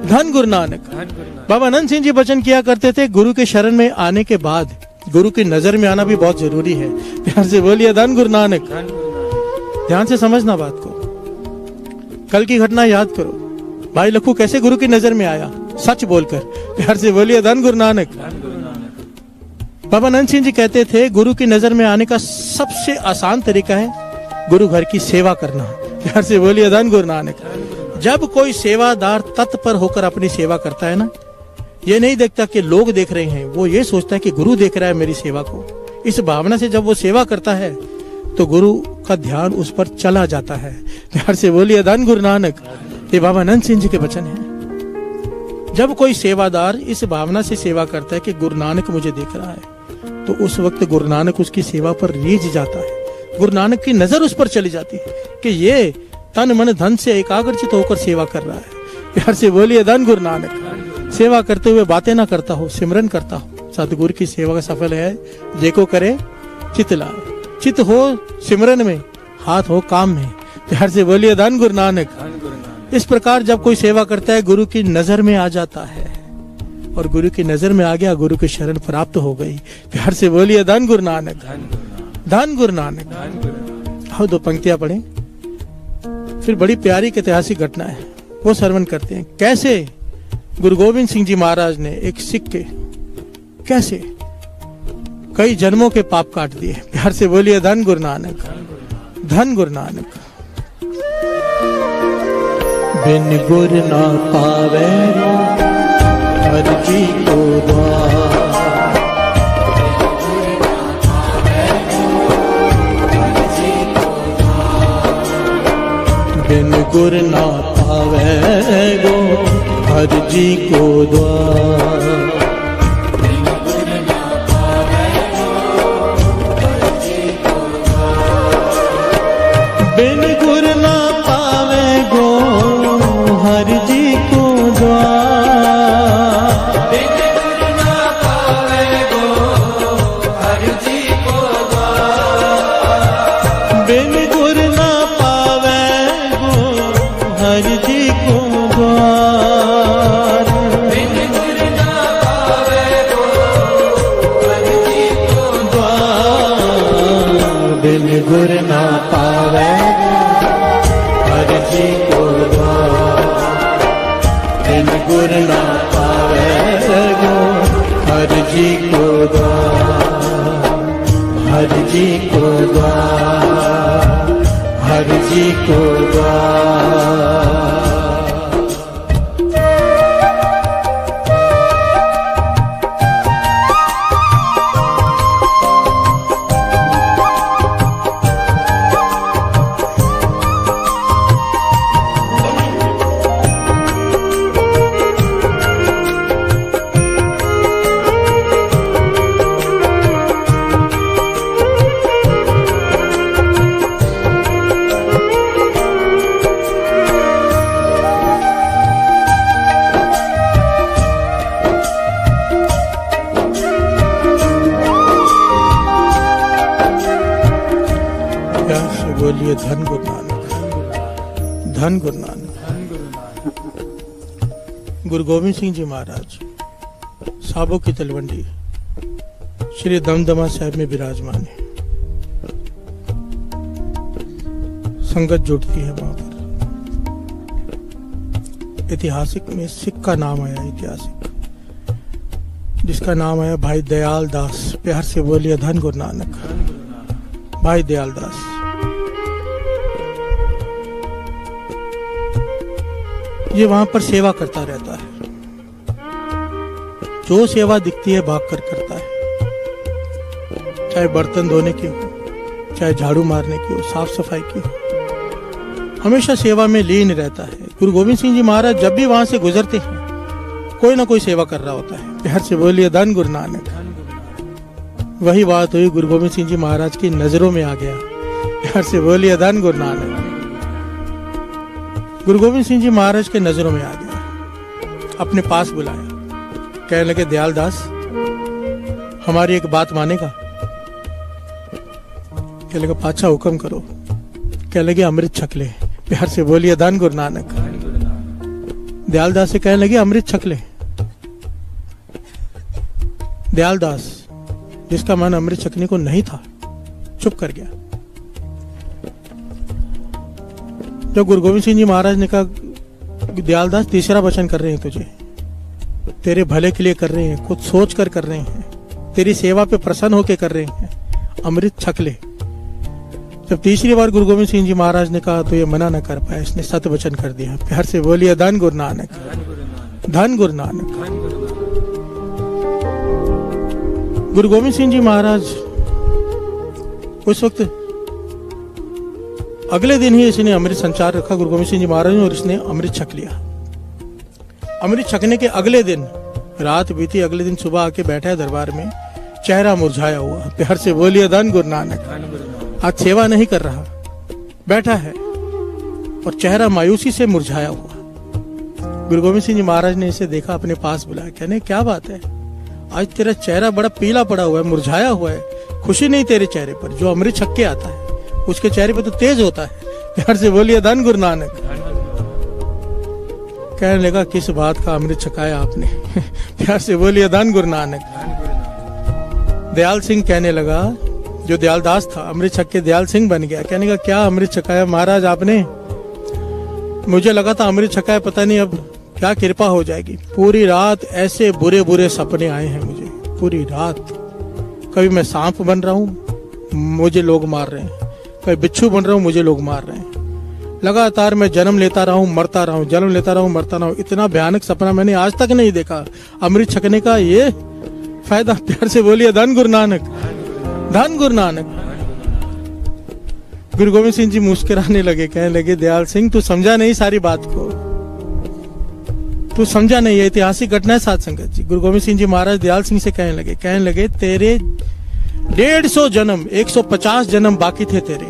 धन गुरु नानक। बाबा अनंत सिंह जी वचन किया करते थे, गुरु के शरण में आने के बाद गुरु की नजर में आना भी बहुत जरूरी है। प्यार से बोलिए धन गुरु नानक। ध्यान से समझना बात को। कल की घटना याद करो, भाई लखू कैसे गुरु की नजर में आया, सच बोलकर। प्यार से बोलिए धन गुरु नानक। बाबा अनंत सिंह जी कहते थे, गुरु की नजर में आने का सबसे आसान तरीका है गुरु घर की सेवा करना। प्यार से बोलिए धन गुरु नानक। जब कोई सेवादार तत्पर होकर अपनी सेवा करता है ना, ये नहीं देखता कि लोग देख रहे हैं, वो ये सोचता है कि गुरु देख रहा है मेरी सेवा को। इस भावना से जब वो सेवा करता है तो गुरु का ध्यान उस पर चला जाता है। प्यार से बोलिए धन गुरु नानक। ये बाबा अनंत सिंह जी के वचन है। जब कोई सेवादार इस भावना से सेवा करता है कि गुरु नानक मुझे देख रहा है, तो उस वक्त गुरु नानक उसकी सेवा पर रीझ जाता है। गुरु नानक की नजर उस पर चली जाती है कि ये तन मन धन से एकाग्रचित होकर सेवा कर रहा है। प्यार से बोलिए धन गुरु नानक। सेवा करते हुए बातें ना करता हो, सिमरन करता हो। सतगुरु की सेवा का सफल है जेको करे चित लाए। चित हो सिमरन में, हाथ हो काम में। प्यार से बोलिए धन गुरु नानक। इस प्रकार जब कोई सेवा करता है, गुरु की नजर में आ जाता है, और गुरु की नजर में आ गया, गुरु की शरण प्राप्त हो गई। प्यार से बोलिए धन गुरु नानक, धन गुरु नानक। आओ दो पंक्तियां पढ़ें, फिर बड़ी प्यारी ऐतिहासिक घटना है वो श्रवण करते हैं। कैसे गुरु गोविंद सिंह जी महाराज ने एक सिख के कैसे कई जन्मों के पाप काट दिए। प्यार से बोलिए धन गुरु नानक, धन गुरु नानक। बिन गुर ना पावे हर जी को द्वार। बिन गुर ना पावे गो हर जी को द्वार। बिन गुर ना पावे गो हर जी को द्वार। बिन गुर ना पावे गो हर जी को द्वार। बिन गुर ना पावे गो हर जी को द्वार। बिन गुर ना पावे गो हर जी को द्वार। बिन गुर ना पावे हर जी को द्वार। बिन गुर ना पावे गो हर जी को द्वार। हर जी को द्वार। हर जी को द्वार। बोलिए धन गुरु नानक, धन गुरु नानक। गुरु गोविंद सिंह जी महाराज साबो की तलवंडी श्री दमदमा साहिब में विराजमान है। संगत जुड़ती है वहां पर। ऐतिहासिक में सिख का नाम आया, ऐतिहासिक जिसका नाम आया भाई दयाल दास। प्यार से बोलिए धन गुरु नानक। भाई दयाल दास ये वहां पर सेवा करता रहता है। जो सेवा दिखती है भाग कर करता है, चाहे बर्तन धोने की हो, चाहे झाड़ू मारने की हो, साफ सफाई की हो, हमेशा सेवा में लीन रहता है। गुरु गोविंद सिंह जी महाराज जब भी वहां से गुजरते हैं कोई ना कोई सेवा कर रहा होता है। प्यार से बोलिए धन गुरु नानक। वही बात हुई, गुरु गोविंद सिंह जी महाराज की नजरों में आ गया। प्यार से बोलिए धन गुरु नानक। गुरु गोविंद सिंह जी महाराज के नजरों में आ गया, अपने पास बुलाया, कहने लगे दयाल दास हमारी एक बात मानेगा? कहने लगे पाछा हुक्म करो। कहने लगे अमृत छक ले। प्यार से बोलिए धन गुरु नानक। दयाल दास से कहने लगे अमृत छक ले। दयाल दास जिसका मन अमृत छकने को नहीं था चुप कर गया। जब गुरु गोविंद सिंह जी महाराज ने कहा दयाल दास तीसरा वचन कर रहे हैं तुझे, तेरे भले के लिए कर रहे हैं, कुछ सोच कर रहे हैं, तेरी सेवा पे प्रसन्न होकर कर रहे हैं, अमृत छक ले। जब तीसरी बार गुरु गोविंद सिंह जी महाराज ने कहा तो ये मना न कर पाया, इसने सत वचन कर दिया। प्यार से बोलिए धन गुरु नानक। धन गुरु नानक। गुरु गोविंद सिंह जी महाराज उस वक्त अगले दिन ही इसने अमृत संचार रखा गुरु गोविंद सिंह जी महाराज ने, और इसने अमृत छक लिया। अमृत छकने के अगले दिन रात बीती, अगले दिन सुबह आके बैठा है दरबार में, चेहरा मुरझाया हुआ। प्यार से बोलिए धन गुरु नानक। आज सेवा नहीं कर रहा, बैठा है और चेहरा मायूसी से मुरझाया हुआ। गुरु गोविंद सिंह जी महाराज ने इसे देखा, अपने पास बुलाया, कहने क्या बात है, आज तेरा चेहरा बड़ा पीला पड़ा हुआ है, मुरझाया हुआ है, खुशी नहीं तेरे चेहरे पर। जो अमृत छक के आता है उसके चेहरे पर तो तेज होता है। प्यार से बोलिए धन गुरु नानक। कहने लगा किस बात का अमृत छकाया आपने? प्यार से बोलिए धन गुरु नानक। दयाल सिंह कहने लगा, जो दयाल दास था अमृत छक के दयाल सिंह बन गया। कहने का क्या अमृत छकाया महाराज आपने? मुझे लगा था अमृत छकाया, पता नहीं अब क्या कृपा हो जाएगी। पूरी रात ऐसे बुरे बुरे सपने आए हैं मुझे, पूरी रात। कभी मैं सांप बन रहा हूँ, मुझे लोग मार रहे हैं, कभी बिच्छू बन रहा हूँ, मुझे लोग मार रहे हैं। लगातार मैं जन्म लेता रहा हूँ, मरता रहा हूँ, जन्म लेता रहा हूँ, मरता रहा हूँ। इतना भयानक सपना मैंने आज तक नहीं देखा। अमृत छकने का ये फायदा। प्यार से बोलिए धन गुरु नानक। धन गुरु नानक। गुरु गोविंद सिंह जी मुस्कुराने लगे, कहने लगे दयाल सिंह तू समझा नहीं सारी बात को, तू समझा नहीं, ऐतिहासिक घटना है साथ संगत जी। गुरु गोविंद सिंह जी महाराज दयाल सिंह से कहने लगे तेरे 150 जन्म 150 जन्म बाकी थे तेरे,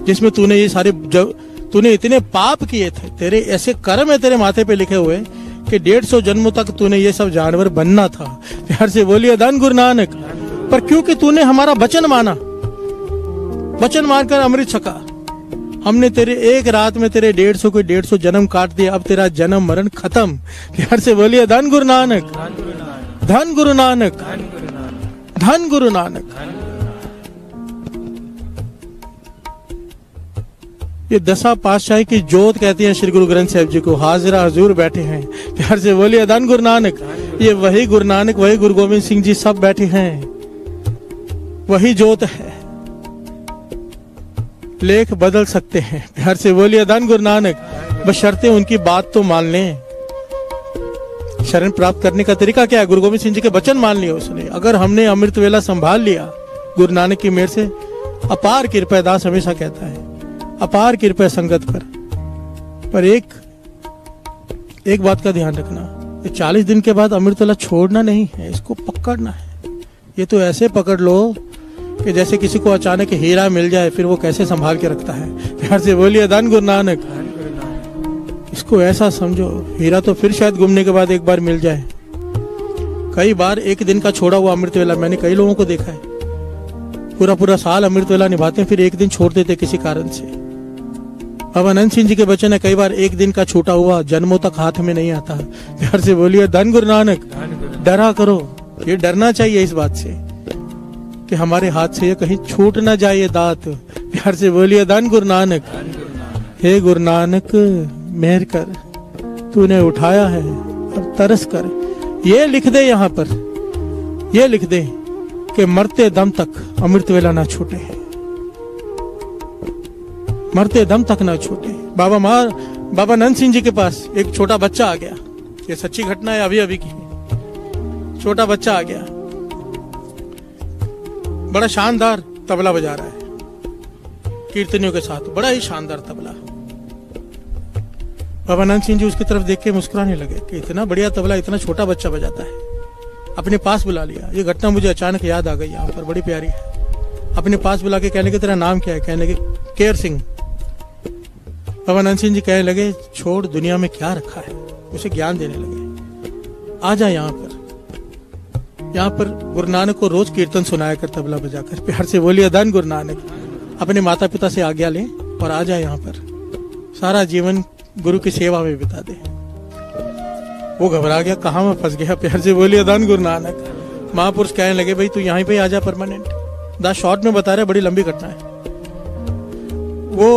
जिसमें तूने ये सारे तूने इतने पाप किए थे, तेरे ऐसे कर्म है तेरे माथे पे लिखे हुए कि 150 जन्मों तक तूने ये सब जानवर बनना था। प्यार से बोलिए धन गुरु नानक। पर क्योंकि तूने हमारा वचन माना, वचन मानकर अमृत छका, हमने तेरे एक रात में तेरे 150 के 150 जन्म काट दिया। अब तेरा जन्म मरण खत्म। प्यार से बोलिए धन गुरु नानक। धन गुरु नानक। धन गुरु नानक। ये दशा पातशाही की जोत कहती है श्री गुरु ग्रंथ साहिब जी को। हाजिरा हजूर बैठे हैं। प्यार से बोलिए धन गुरु नानक। ये वही गुरु नानक, वही गुरु गोविंद सिंह जी सब बैठे हैं, वही जोत है। लेख बदल सकते हैं। प्यार से बोलिए धन गुरु नानक। बशर्ते उनकी बात तो मान लें। शरण प्राप्त करने का तरीका क्या है? गुरु गोविंद सिंह जी के वचन मान लिया उसने। अगर हमने अमृत वेला संभाल लिया गुरु नानक की मेहर से, अपार कृपा, दास हमेशा कहता है अपार कृपा संगत पर एक बात का ध्यान रखना, ये 40 दिन के बाद अमृत वेला छोड़ना नहीं है, इसको पकड़ना है। ये तो ऐसे पकड़ लो कि जैसे किसी को अचानक हीरा मिल जाए, फिर वो कैसे संभाल के रखता है। प्यार से बोलिए धन गुरु नानक। इसको ऐसा समझो, हीरा तो फिर शायद घूमने के बाद एक बार मिल जाए। कई बार एक दिन का छोड़ा हुआ अमृत वेला मैंने कई लोगों को देखा है, पूरा साल अमृत वेला निभाते हैं, फिर एक दिन छोड़ देते किसी कारण से। बाबा नंद सिंह जी के बचन है, कई बार एक दिन का छूटा हुआ जन्मों तक हाथ में नहीं आता। प्यार से बोलिए धन गुरु नानक। डरा करो, ये डरना चाहिए इस बात से कि हमारे हाथ से ये कहीं छूट ना जाए ये दात। प्यार से बोलिए धन गुरु नानक। हे गुरु नानक मेहर कर, तूने उठाया है अब तरस कर। ये लिख दे यहाँ पर, ये लिख दे कि मरते दम तक अमृत वेला ना छूटे, मरते दम तक ना छूटे। बाबा नंद सिंह जी के पास एक छोटा बच्चा आ गया, ये सच्ची घटना है अभी अभी की। छोटा बच्चा आ गया, बड़ा शानदार तबला बजा रहा है कीर्तनियों के साथ, बड़ा ही शानदार तबला। बाबा नंद सिंह जी उसकी तरफ देख के मुस्कुराने लगे कि इतना बढ़िया तबला इतना छोटा बच्चा बजाता है। अपने पास बुला लिया। ये घटना मुझे अचानक याद आ गई, यहाँ पर बड़ी प्यारी है। अपने पास बुला के कहने के तेरा नाम क्या है? कहने लगे केयर सिंह। बाबा नंद सिंह जी कहने लगे छोड़, दुनिया में क्या रखा है। उसे ज्ञान देने लगे, आ जा यहाँ पर। यहाँ पर गुरु नानक को रोज कीर्तन सुनाया कर तबला बजाकर। प्यार से बोलिए धन गुरु नानक। अपने माता पिता से आज्ञा ले और आ जा यहाँ पर, सारा जीवन गुरु की सेवा में बिता दे। वो घबरा गया, कहाँ मैं फंस गया। प्यार से बोलिए धन गुरु नानक। महापुरुष कहने लगे भाई तू यहीं पे आ जा परमानेंट। दा शॉर्ट में बता रहे, बड़ी लंबी घटना है। वो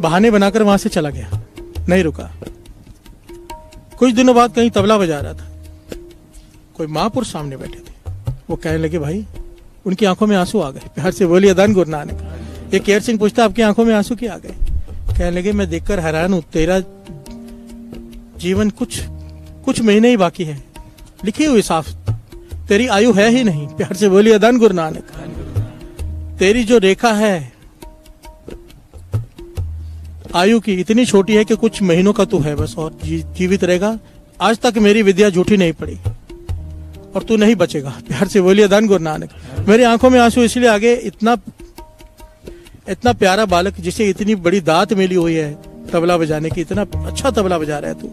बहाने बनाकर वहां से चला गया, नहीं रुका। कुछ दिनों बाद कहीं तबला बजा रहा था, कोई महापुरुष सामने बैठे थे। वो कहने लगे भाई, उनकी आंखों में आंसू आ गए। प्यार से बोलिए धन गुरु नानक। ये केयर सिंह पूछता आपकी आंखों में आंसू क्यों आ गए? कहने लगे मैं देखकर हैरान हूं, तेरा जीवन कुछ महीने ही बाकी है, लिखी हुई साफ, तेरी आयु है ही नहीं। प्यार से बोलिए धन गुरु नानक। तेरी जो रेखा है आयु की इतनी छोटी है कि कुछ महीनों का तू है बस, और जीवित रहेगा। आज तक मेरी विद्या झूठी नहीं पड़ी और तू नहीं बचेगा। प्यार से बोलिए धन गुरु नानक। मेरी आंखों में आंसू इसलिए आगे, इतना प्यारा बालक जिसे इतनी बड़ी दात मिली हुई है तबला बजाने की, इतना अच्छा तबला बजा रहा है तू,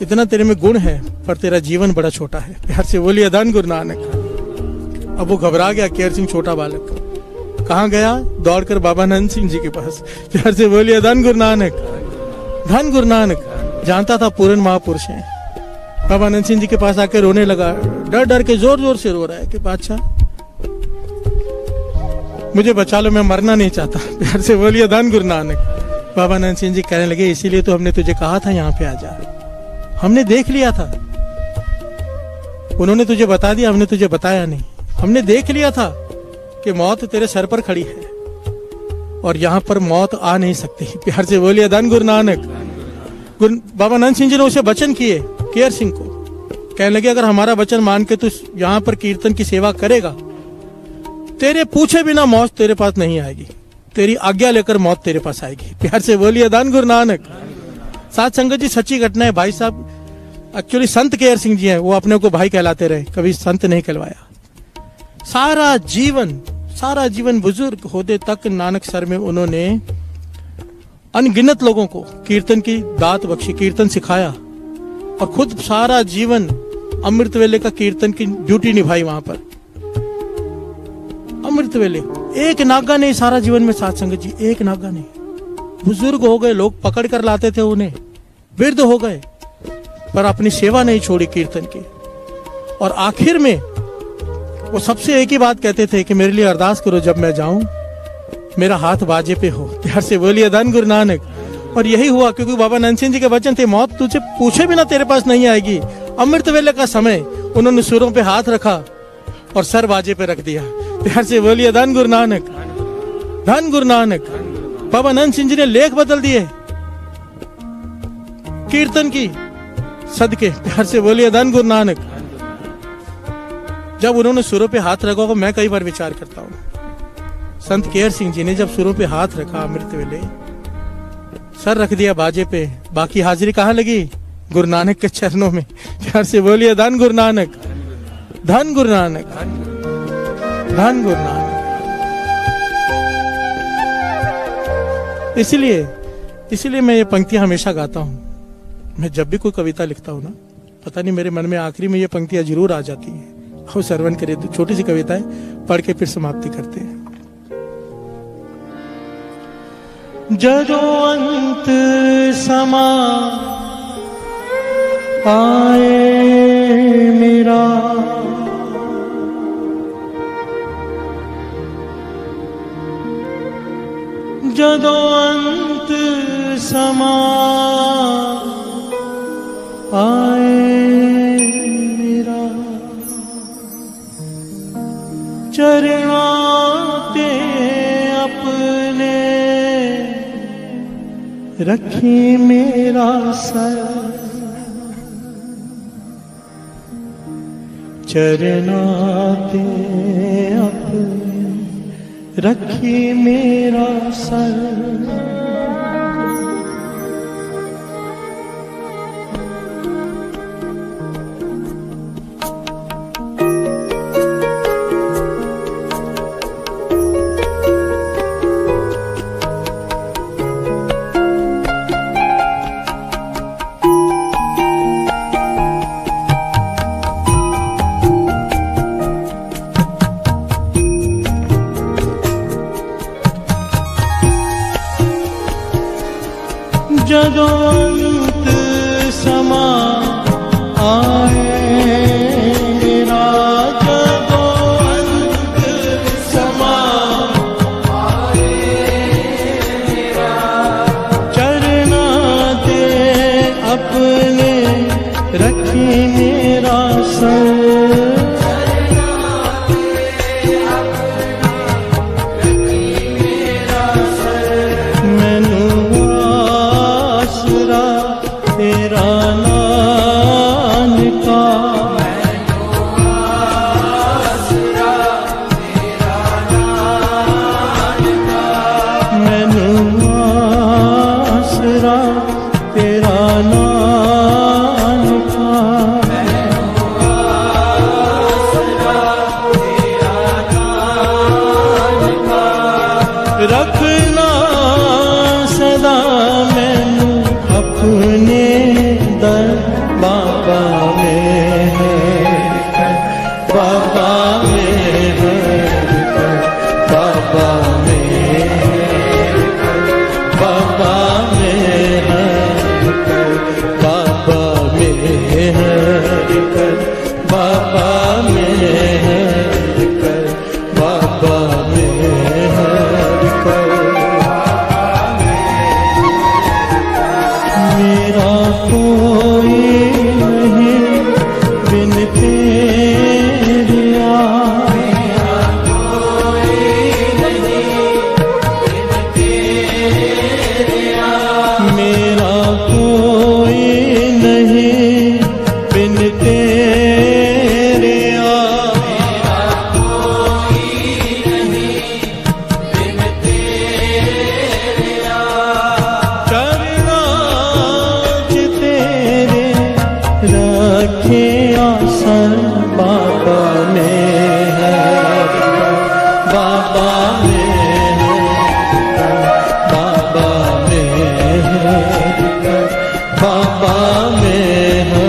इतना तेरे में गुण है, पर तेरा जीवन बड़ा छोटा है। प्यार से बोलिए धन गुरु नानक। अब वो घबरा गया केयर सिंह, छोटा बालक। कहाँ गया? दौड़कर बाबा नंद सिंह जी के पास। प्यार से बोलिए धन गुरु नानक। धन गुरु नानक जानता था पूर्ण महापुरुष हैं। बाबा नंद सिंह जी के पास आकर रोने लगा, डर डर के जोर जोर से रो रहा है कि बादशाह मुझे बचा लो, मैं मरना नहीं चाहता। प्यार से बोलिए धन गुरु नानक। बाबा नंद सिंह जी कहने लगे इसीलिए तो हमने तुझे कहा था यहाँ पे आ जा, हमने देख लिया था। उन्होंने तुझे बता दिया, हमने तुझे बताया नहीं। हमने देख लिया था कि मौत तेरे सर पर खड़ी है और यहाँ पर मौत आ नहीं सकती। प्यार से बोलिए धन गुरु नानक। बाबा नंद सिंह जी ने उसे वचन किए केयर सिंह को, कहने लगे अगर हमारा वचन मान के तू यहाँ पर कीर्तन की सेवा करेगा, तेरे पूछे बिना मौत तेरे पास नहीं आएगी, तेरी आज्ञा लेकर मौत तेरे पास आएगी। प्यार से बोलिए धन गुरु नानक। साथ संगत जी सच्ची घटना है। भाई साहब एक्चुअली संत केयर सिंह जी हैं, वो अपने को भाई कहलाते रहे, कभी संत नहीं कहलवाया। सारा जीवन बुजुर्ग होते तक नानक सर में उन्होंने अनगिनत लोगों को कीर्तन की दात बख्शी, कीर्तन सिखाया और खुद सारा जीवन अमृत वेले का कीर्तन की ड्यूटी निभाई वहां पर। अमृत वेले एक नागा नहीं सारा जीवन में, साथ संगत जी एक नागा नहीं। बुजुर्ग हो गए, लोग पकड़ कर लाते थे उन्हें, वृद्ध हो गए, पर अपनी सेवा नहीं छोड़ी कीर्तन की। और आखिर में वो सबसे एक ही बात कहते थे कि मेरे लिए अरदास करो, जब मैं जाऊं मेरा हाथ बाजे पे हो। प्यार से बोलिए धन गुरु नानक। और यही हुआ, क्योंकि बाबा नंद सिंह जी के वचन थे मौत तुझे पूछे बिना तेरे पास नहीं आएगी। अमृत वेले का समय उन्होंने सुरों पे हाथ रखा और सर बाजे पे रख दिया। प्यार से बोलिए धन गुरु नानक। धन गुरु नानक। बाबा नंद सिंह जी ने लेख बदल दिए कीर्तन की सदके। प्यार से बोलिए धन गुरु नानक। जब उन्होंने सुरों पे हाथ रखा होगा, मैं कई बार विचार करता हूँ, संत केयर सिंह जी ने जब सुरों पे हाथ रखा अमृत वेले, सर रख दिया बाजे पे, बाकी हाजिरी कहाँ लगी? गुरु नानक के चरणों में। प्यार से बोलिए धन गुरु नानक। धन गुरु नानक। धन गुरु नानक। इसलिए मैं ये पंक्तियां हमेशा गाता हूँ। मैं जब भी कोई कविता लिखता हूँ ना, पता नहीं मेरे मन में आखिरी में ये पंक्तियां जरूर आ जाती हैं। आओ श्रवण करिए, छोटी सी कविता है, पढ़ के फिर समाप्ति करते हैं। जदों अंत समा आए मेरा, जदों अंत समा आए मेरा, चरणां ते अपने रखी मेरा सर, चरणां ते अपने रखी मेरा सर। जदों अंत समा आए मेरा, जदों अंत समा आए मेरा, चरणां ते अपने रखी मेरा सर, तेरा नानका, मैनू आसरा तेरा नानका, रखना सदा मैनू अपने दर, बाबा में है बाबा में है बाबा में है बाबा में है बाबा में है बाबा में है बाबा में है। मेरा कोई नहीं बिन तेरे, मेरा कोई नहीं बिन तेरे, मेरा कोई नहीं बिन तेरे, मेरा कोई नहीं बिन तेरे, रखे आसन बाबा में है बाबा में है बाबा में है बाबा में है।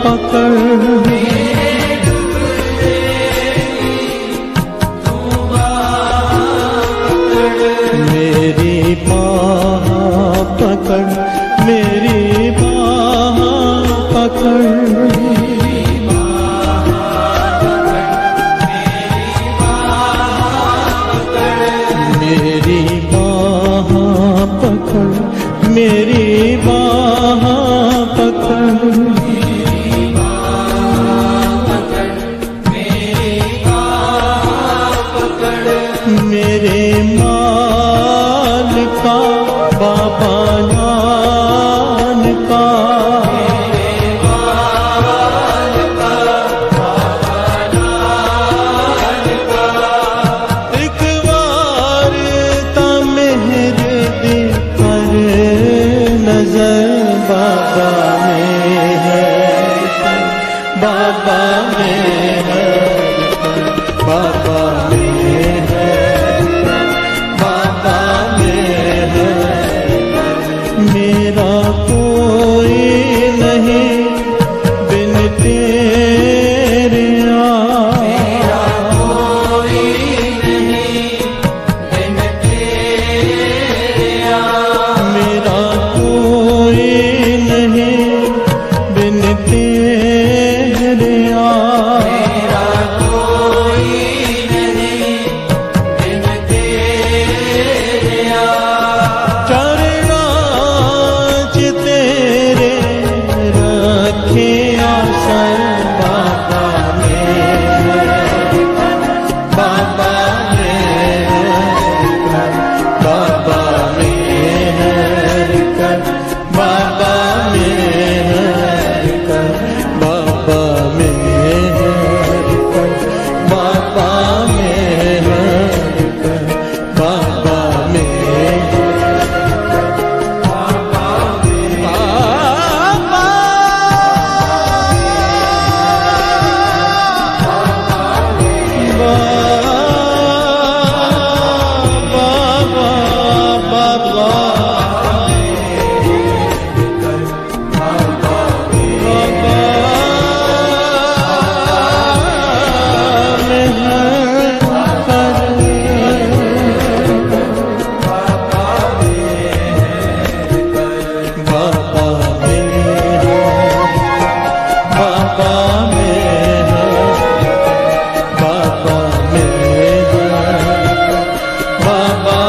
पकड़ मेरी बाह पकड़ मेरी बाह पकड़ मेरी बाह पकड़ मेरी बाह पकड़ मेरे माल का बाबा जान का एक बार ता मेहर दे पर नजर बाबा में है बाबा में है बाबा में बाबा में है मेरा कोई नहीं बिन तेरे मेरा कोई नहीं बिन तेरे मेरा कोई नहीं बिन तेरे मेरा कोई नहीं बिन तेरे चरणों च तेरे रखे आसन बाबा में बाबा में बाबा में बाबा में बाबा में बाबा में बाबा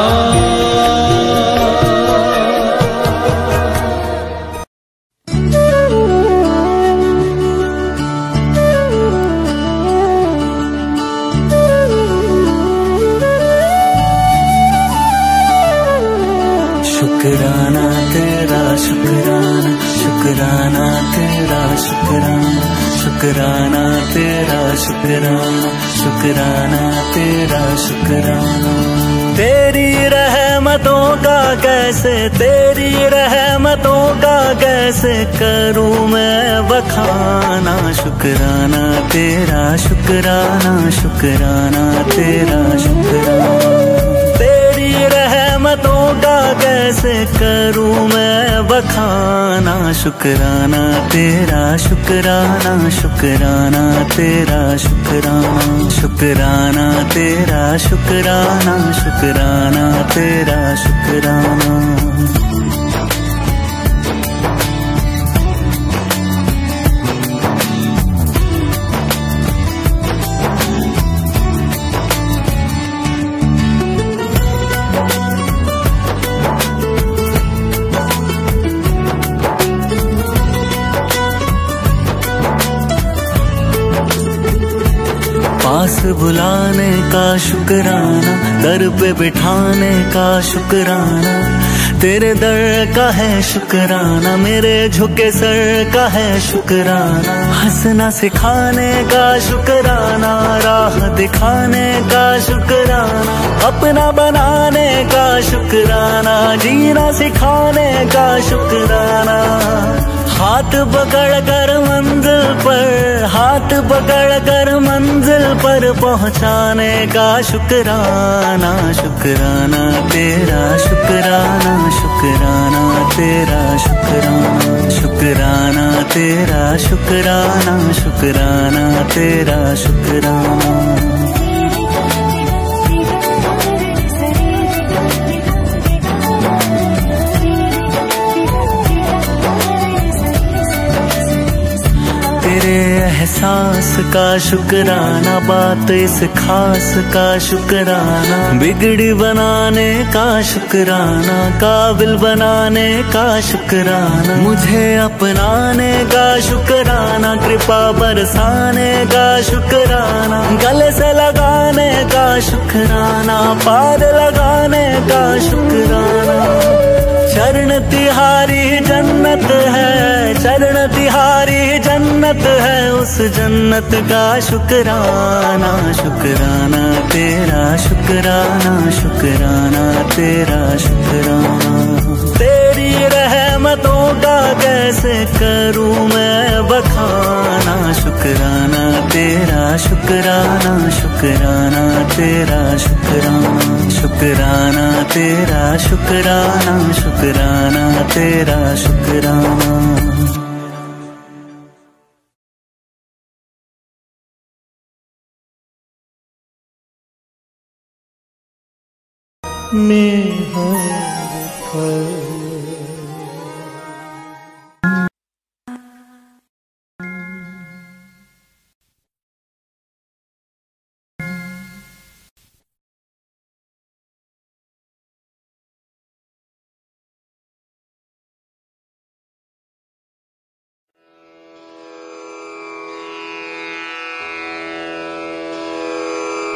शुक्राना तेरा शुक्राना शुक्राना तेरा शुक्राना शुक्राना तेरा शुक्राना शुक्राना तेरा शुक्राना तेरी रहमतों का कैसे तेरी रहमतों का कैसे करूं मैं बखाना शुक्राना तेरा शुक्राना शुक्राना तेरा शुक्राना तेरी रहमतों का कैसे करूं मैं बखाना शुक्राना तेरा शुक्राना शुक्राना तेरा शुक्राना शुक्राना तेरा शुक्राना शुक्राना तेरा शुक्राना पास बुलाने का शुक्राना दर पे बिठाने का शुक्राना तेरे दर का है शुक्राना मेरे झुके सर का है शुक्राना हंसना सिखाने का शुक्राना राह दिखाने का शुक्राना अपना बनाने का शुक्राना जीना सिखाने का शुक्राना हाथ पकड़ कर मंजिल पर हाथ पकड़ कर मंजिल पर पहुंचाने का शुक्राना शुक्राना तेरा शुक्राना शुक्राना तेरा शुक्राना शुक्राना तेरा शुक्राना, शुक्राना तेरा शुक्राना। तेरे एहसास का शुक्राना, बात इस खास का शुक्राना, बिगड़ी बनाने का शुक्राना, काबिल बनाने का शुक्राना, मुझे अपनाने का शुक्राना, कृपा बरसाने का शुक्राना, गले से लगाने का शुक्राना, पार लगाने का शुक्राना। चरण तिहारी जन्नत है, चरण तिहारी जन्नत है, उस जन्नत का शुक्राना, शुक्राना तेरा शुक्राना, शुक्राना तेरा शुक्राना। तेरी रहमतों का कैसे करूं मैं बखाना, शुक्राना तेरा शुक्राना, शुक्राना तेरा शुक्राना, शुक्राना तेरा शुक्राना, शुक्राना तेरा शुक्राना।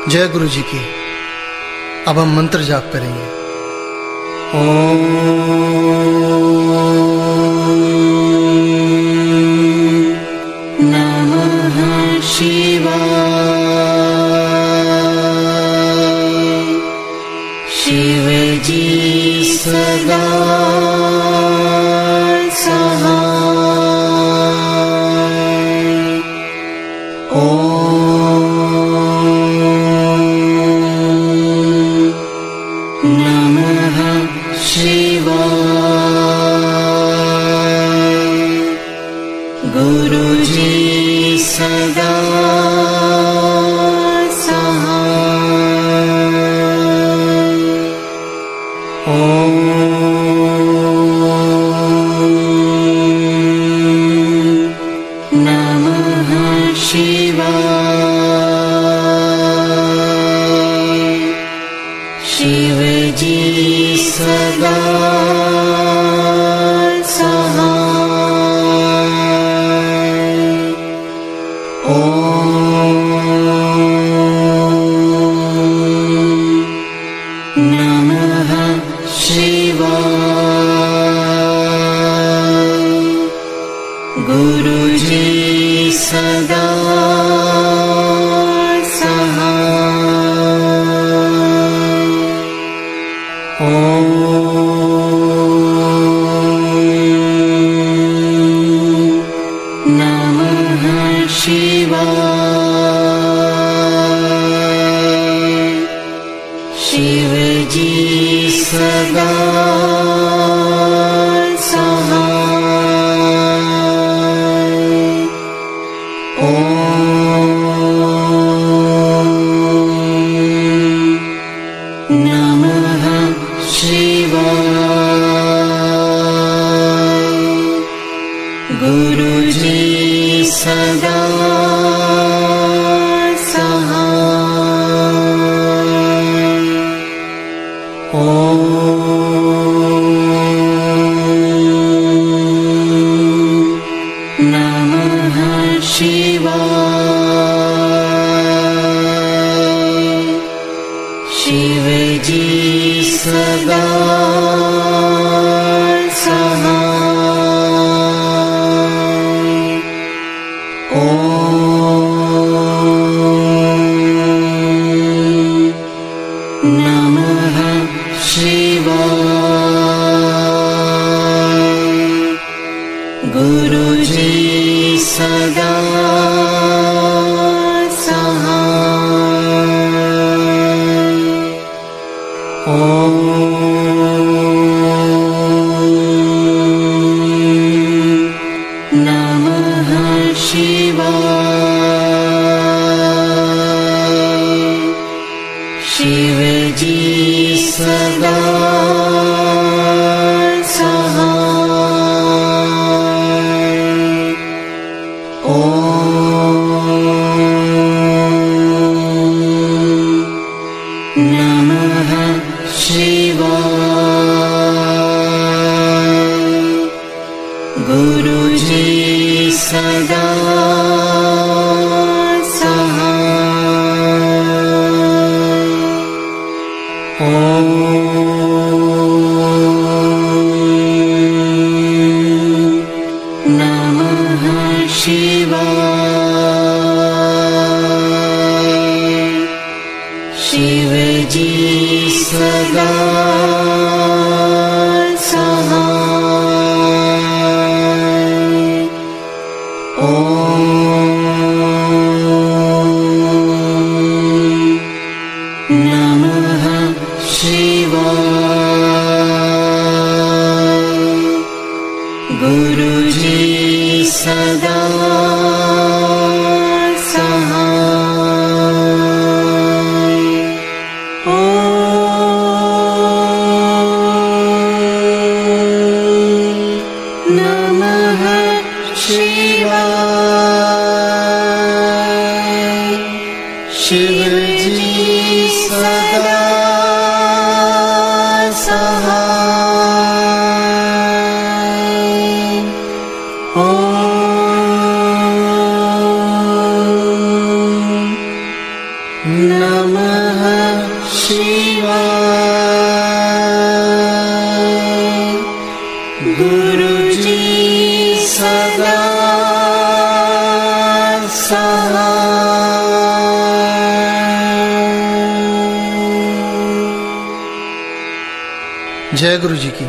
जय गुरु जी की। अब हम मंत्र जाप करेंगे। ओम नमः शिवाय। शिव जी सदा नमः शिव जी सदा जय गुरु जी की।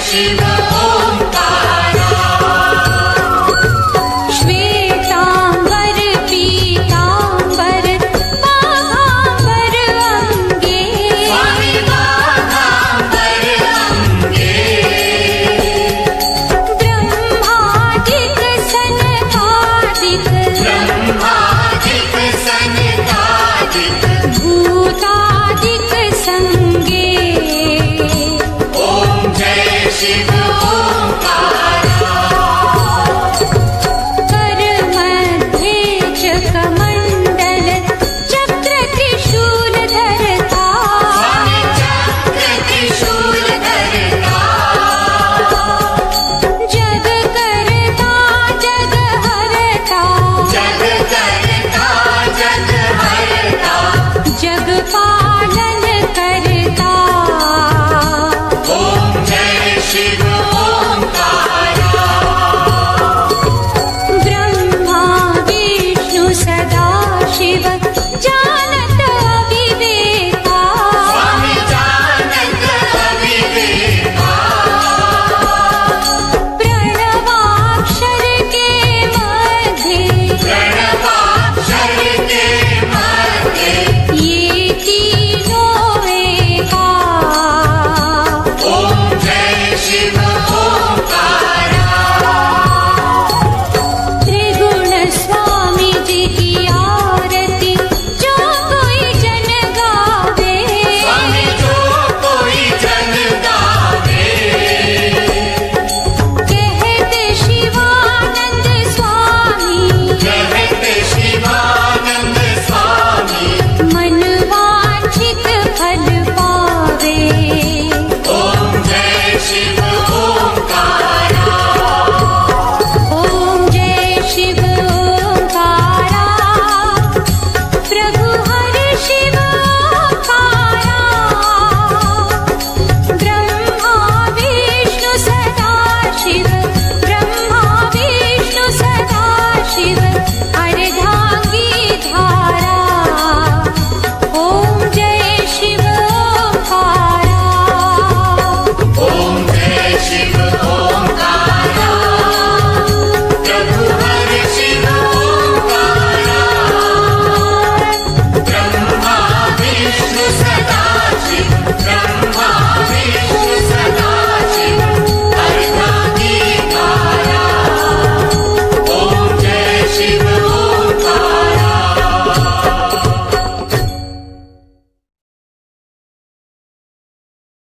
Shiva